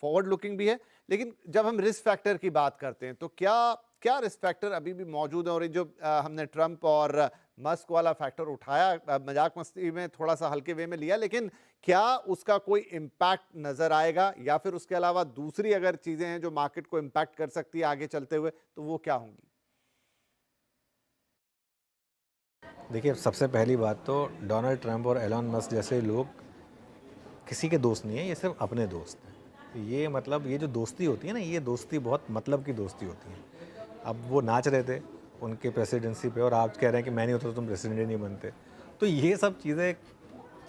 फॉरवर्ड लुकिंग भी है। लेकिन जब हम रिस्क फैक्टर की बात करते हैं तो क्या क्या रिस्क फैक्टर अभी भी मौजूद है? और ये जो हमने ट्रंप और मस्क वाला फैक्टर उठाया, मजाक मस्ती में थोड़ा सा हल्के वे में लिया, लेकिन क्या उसका कोई इम्पैक्ट नजर आएगा, या फिर उसके अलावा दूसरी अगर चीजें हैं जो मार्केट को इम्पैक्ट कर सकती है आगे चलते हुए, तो वो क्या होंगी? देखिए, सबसे पहली बात तो डोनाल्ड ट्रंप और एलन मस्क जैसे लोग किसी के दोस्त नहीं है, ये सिर्फ अपने दोस्त हैं। ये मतलब ये जो दोस्ती होती है ना, ये दोस्ती बहुत मतलब की दोस्ती होती है। अब वो नाच रहे थे उनके प्रेसिडेंसी पे और आप कह रहे हैं कि मैं नहीं होता तो तुम प्रेसिडेंट ही नहीं बनते, तो ये सब चीज़ें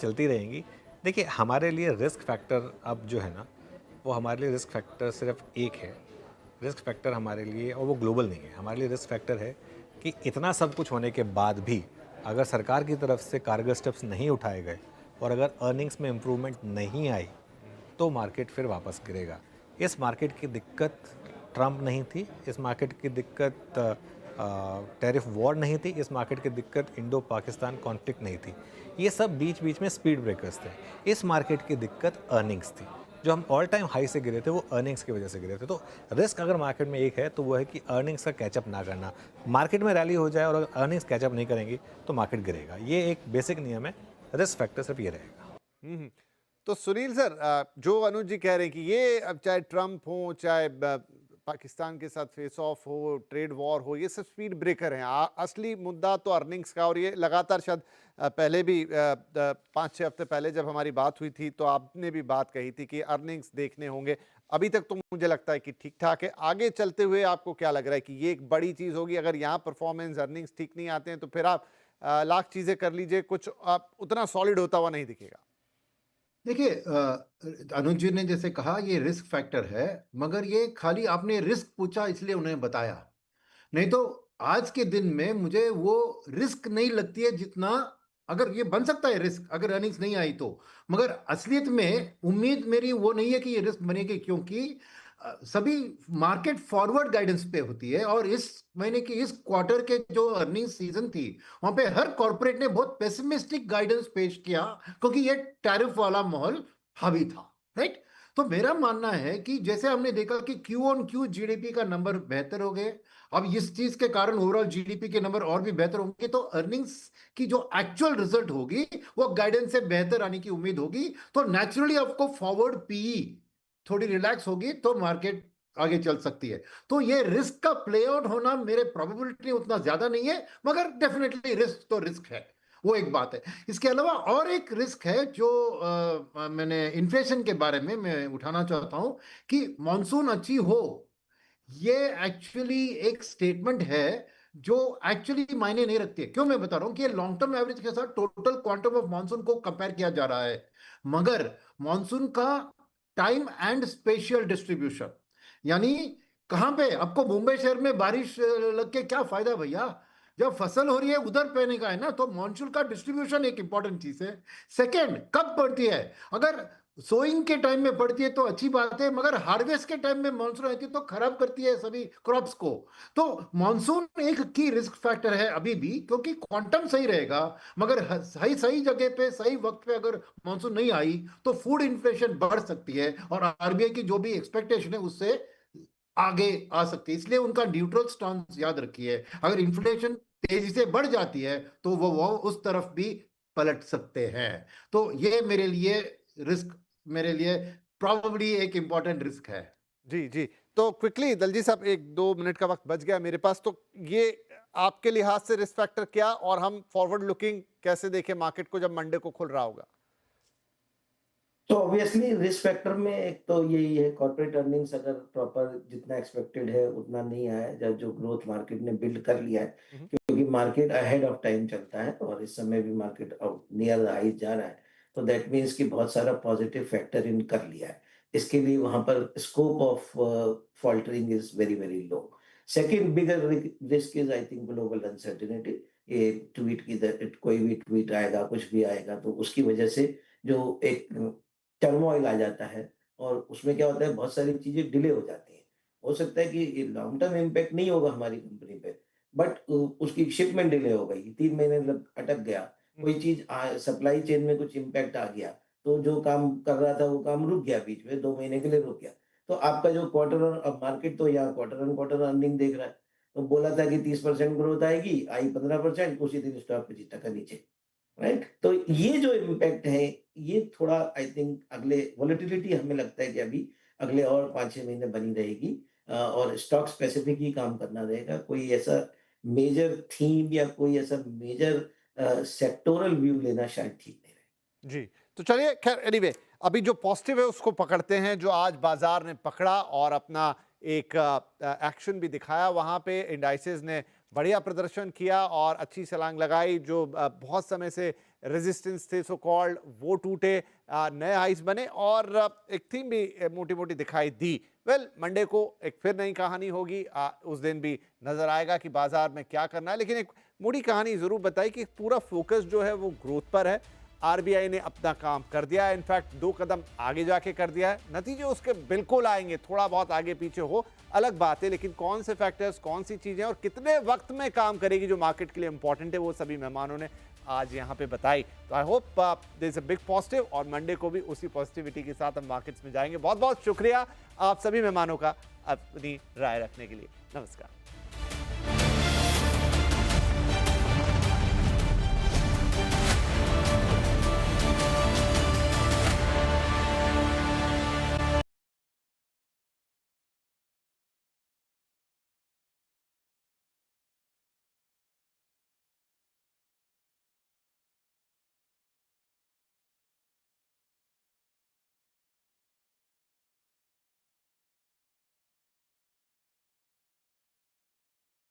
चलती रहेंगी। देखिए, हमारे लिए रिस्क फैक्टर अब जो है ना, वो हमारे लिए रिस्क फैक्टर सिर्फ एक है। रिस्क फैक्टर हमारे लिए, और वो ग्लोबल नहीं है, हमारे लिए रिस्क फैक्टर है कि इतना सब कुछ होने के बाद भी अगर सरकार की तरफ से कारगर स्टेप्स नहीं उठाए गए और अगर अर्निंग्स में इम्प्रूवमेंट नहीं आई तो मार्केट फिर वापस गिरेगा। इस मार्केट की दिक्कत ट्रंप नहीं थी, इस मार्केट की दिक्कत टैरिफ वॉर नहीं थी, इस मार्केट की दिक्कत इंडो पाकिस्तान कॉन्फ्लिक्ट नहीं थी। ये सब बीच बीच में स्पीड ब्रेकर्स थे। इस मार्केट की दिक्कत अर्निंग्स थी। जो हम ऑल टाइम हाई से गिरे थे वो अर्निंग्स की वजह से गिरे थे। तो रिस्क अगर मार्केट में एक है तो वो है कि अर्निंग्स का कैचअप ना करना। मार्केट में रैली हो जाए और अगर अर्निंग्स कैचअप नहीं करेंगी तो मार्केट गिरेगा। ये एक बेसिक नियम है। रिस्क फैक्टर सिर्फ ये रहेगा। तो सुनील सर, जो अनुज जी कह रहे हैं कि ये अब चाहे ट्रंप हो, चाहे पाकिस्तान के साथ फेस ऑफ हो, ट्रेड वॉर हो, ये सब स्पीड ब्रेकर हैं। असली मुद्दा तो अर्निंग्स का, और ये लगातार शायद पहले भी 5-6 हफ्ते पहले जब हमारी बात हुई थी तो आपने भी बात कही थी कि अर्निंग्स देखने होंगे। अभी तक तो मुझे लगता है कि ठीक ठाक है। आगे चलते हुए आपको क्या लग रहा है कि ये एक बड़ी चीज़ होगी? अगर यहाँ परफॉर्मेंस, अर्निंग्स ठीक नहीं आते हैं तो फिर आप लाख चीज़ें कर लीजिए, कुछ उतना सॉलिड होता हुआ नहीं दिखेगा। देखिए, अनुज जी ने जैसे कहा ये रिस्क फैक्टर है, मगर ये खाली आपने रिस्क पूछा इसलिए उन्हें बताया, नहीं तो आज के दिन में मुझे वो रिस्क नहीं लगती है जितना, अगर ये बन सकता है रिस्क अगर अर्निंग्स नहीं आई तो, मगर असलियत में उम्मीद मेरी वो नहीं है कि ये रिस्क बनेगी, क्योंकि सभी मार्केट फॉरवर्ड गाइडेंस पे होती है, और इस महीने की इस क्वार्टर के जो अर्निंग सीजन थी वहां पे हर कॉर्पोरेट ने बहुत पेसिमिस्टिक गाइडेंस पेश किया, क्योंकि ये टैरिफ वाला माहौल हावी था, राइट। तो मेरा मानना है कि जैसे हमने देखा कि क्यू ऑन क्यू जीडीपी का नंबर बेहतर हो गए, अब इस चीज के कारण ओवरऑल जीडीपी के नंबर और भी बेहतर होंगे, तो अर्निंग्स की जो एक्चुअल रिजल्ट होगी वो गाइडेंस से बेहतर आने की उम्मीद होगी, तो नेचुरली आपको फॉरवर्ड पीई थोड़ी रिलैक्स होगी तो मार्केट आगे चल सकती है। तो ये रिस्क का प्ले आउट होना मेरे प्रोबेबिलिटी उतना ज्यादा नहीं है, मगर डेफिनेटली रिस्क तो रिस्क है, वो एक बात है। इसके अलावा और एक रिस्क है जो मैंने इन्फ्लेशन के बारे में मैं उठाना चाहता हूं कि मॉनसून अच्छी हो, ये एक्चुअली एक स्टेटमेंट है जो एक्चुअली मायने नहीं रखती है। क्यों मैं बता रहा हूं कि लॉन्ग टर्म एवरेज के साथ टोटल क्वांटम ऑफ मॉनसून को कंपेयर किया जा रहा है, मगर मॉनसून का टाइम एंड स्पेशियल डिस्ट्रीब्यूशन, यानी कहां पे आपको मुंबई शहर में बारिश लग के क्या फायदा भैया, जब फसल हो रही है उधर पहने का है ना, तो मॉनसून का डिस्ट्रीब्यूशन एक इंपॉर्टेंट चीज है। सेकेंड, कब पड़ती है, अगर सोइंग के टाइम में पड़ती है तो अच्छी बात है, मगर हार्वेस्ट के टाइम में मॉनसून आती है तो खराब करती है सभी क्रॉप्स को। तो मॉनसून एक की रिस्क फैक्टर है अभी भी, क्योंकि क्वांटम सही रहेगा, मगर सही सही जगह पे सही वक्त पे अगर मॉनसून नहीं आई तो फूड इन्फ्लेशन बढ़ सकती है, और आरबीआई की जो भी एक्सपेक्टेशन है उससे आगे आ सकती है। इसलिए उनका न्यूट्रल स्टांस याद रखिए, अगर इन्फ्लेशन तेजी से बढ़ जाती है तो वो उस तरफ भी पलट सकते हैं। तो ये मेरे लिए रिस्क, मेरे लिए प्रॉब्ली एक इंपॉर्टेंट रिस्क है। जी जी। तो क्विकली दलजी साहब, 1-2 मिनट का वक्त बच गया मेरे पास, तो ये आपके लिहाज से रिस्क फैक्टर क्या, और हम फॉरवर्ड लुकिंग कैसे देखें मार्केट को जब मंडे को खुल रहा होगा? तो ऑब्वियसली रिस्क फैक्टर में एक तो यही है, कॉर्पोरेट अर्निंग्स अगर प्रॉपर जितना एक्सपेक्टेड है उतना नहीं आया, जब जो ग्रोथ मार्केट ने बिल्ड कर लिया है, हम्म। क्योंकि मार्केट अहेड ऑफ टाइम चलता है और इस समय भी मार्केट नियर द हाई जा रहा है, तो दैट मीन्स कि बहुत सारा पॉजिटिव फैक्टर इन कर लिया है। इसके लिए वहां पर scope of faltering is very very low. Second bigger risk is I think global uncertainty. ये ट्वीट की कोई भी ट्वीट आएगा, कुछ भी आएगा, तो उसकी वजह से जो एक टर्मोइल आ जाता है, और उसमें क्या होता है, बहुत सारी चीजें डिले हो जाती हैं। हो सकता है कि लॉन्ग टर्म इम्पैक्ट नहीं होगा हमारी कंपनी पे, बट उसकी शिपमेंट डिले हो गई, 3 महीने अटक गया, कोई चीज सप्लाई चेन में कुछ इम्पैक्ट आ गया, तो जो काम कर रहा था वो काम रुक गया, बीच में 2 महीने के लिए रुक गया। तो आपका जो क्वार्टर, अब मार्केट तो यहाँ क्वार्टर ऑन क्वार्टर अर्निंग देख रहा है, तो बोला था कि 30% ग्रोथ आएगी, आई 15%, उसी दिन स्टॉक 25% नीचे, राइट। तो ये जो इम्पैक्ट है, ये थोड़ा आई थिंक अगले वोलेटिलिटी हमें लगता है कि अभी अगले और 5-6 महीने बनी रहेगी, और स्टॉक स्पेसिफिक ही काम करना रहेगा। कोई ऐसा मेजर थीम या कोई ऐसा मेजर सेक्टोरल व्यू लेना शायद ठीक नहीं रहेगा। जी। तो चलिए, खैर एनीवे, अभी जो पॉजिटिव है उसको पकड़ते हैं, जो आज बाजार ने पकड़ा और अपना एक एक्शन भी दिखाया। वहां पे इंडाइसेस ने बढ़िया प्रदर्शन किया और अच्छी छलांग लगाई। जो बहुत समय से रेजिस्टेंस थे सो कॉल्ड, वो टूटे, नए हाइस बने, और एक थीम भी मोटी मोटी दिखाई दी। वेल, मंडे को एक फिर नई कहानी होगी, उस दिन भी नजर आएगा कि बाजार में क्या करना है। लेकिन एक मोटी कहानी जरूर बताई कि पूरा फोकस जो है वो ग्रोथ पर है। आरबीआई ने अपना काम कर दिया है, इनफैक्ट 2 कदम आगे जाके कर दिया है। नतीजे उसके बिल्कुल आएंगे, थोड़ा बहुत आगे पीछे हो अलग बात है, लेकिन कौन से फैक्टर्स, कौन सी चीजें और कितने वक्त में काम करेगी जो मार्केट के लिए इंपॉर्टेंट है, वो सभी मेहमानों ने आज यहाँ पे बताई। तो I hope there is a big positive, और मंडे को भी उसी पॉजिटिविटी के साथ हम मार्केट्स में जाएंगे। बहुत बहुत शुक्रिया आप सभी मेहमानों का अपनी राय रखने के लिए। नमस्कार।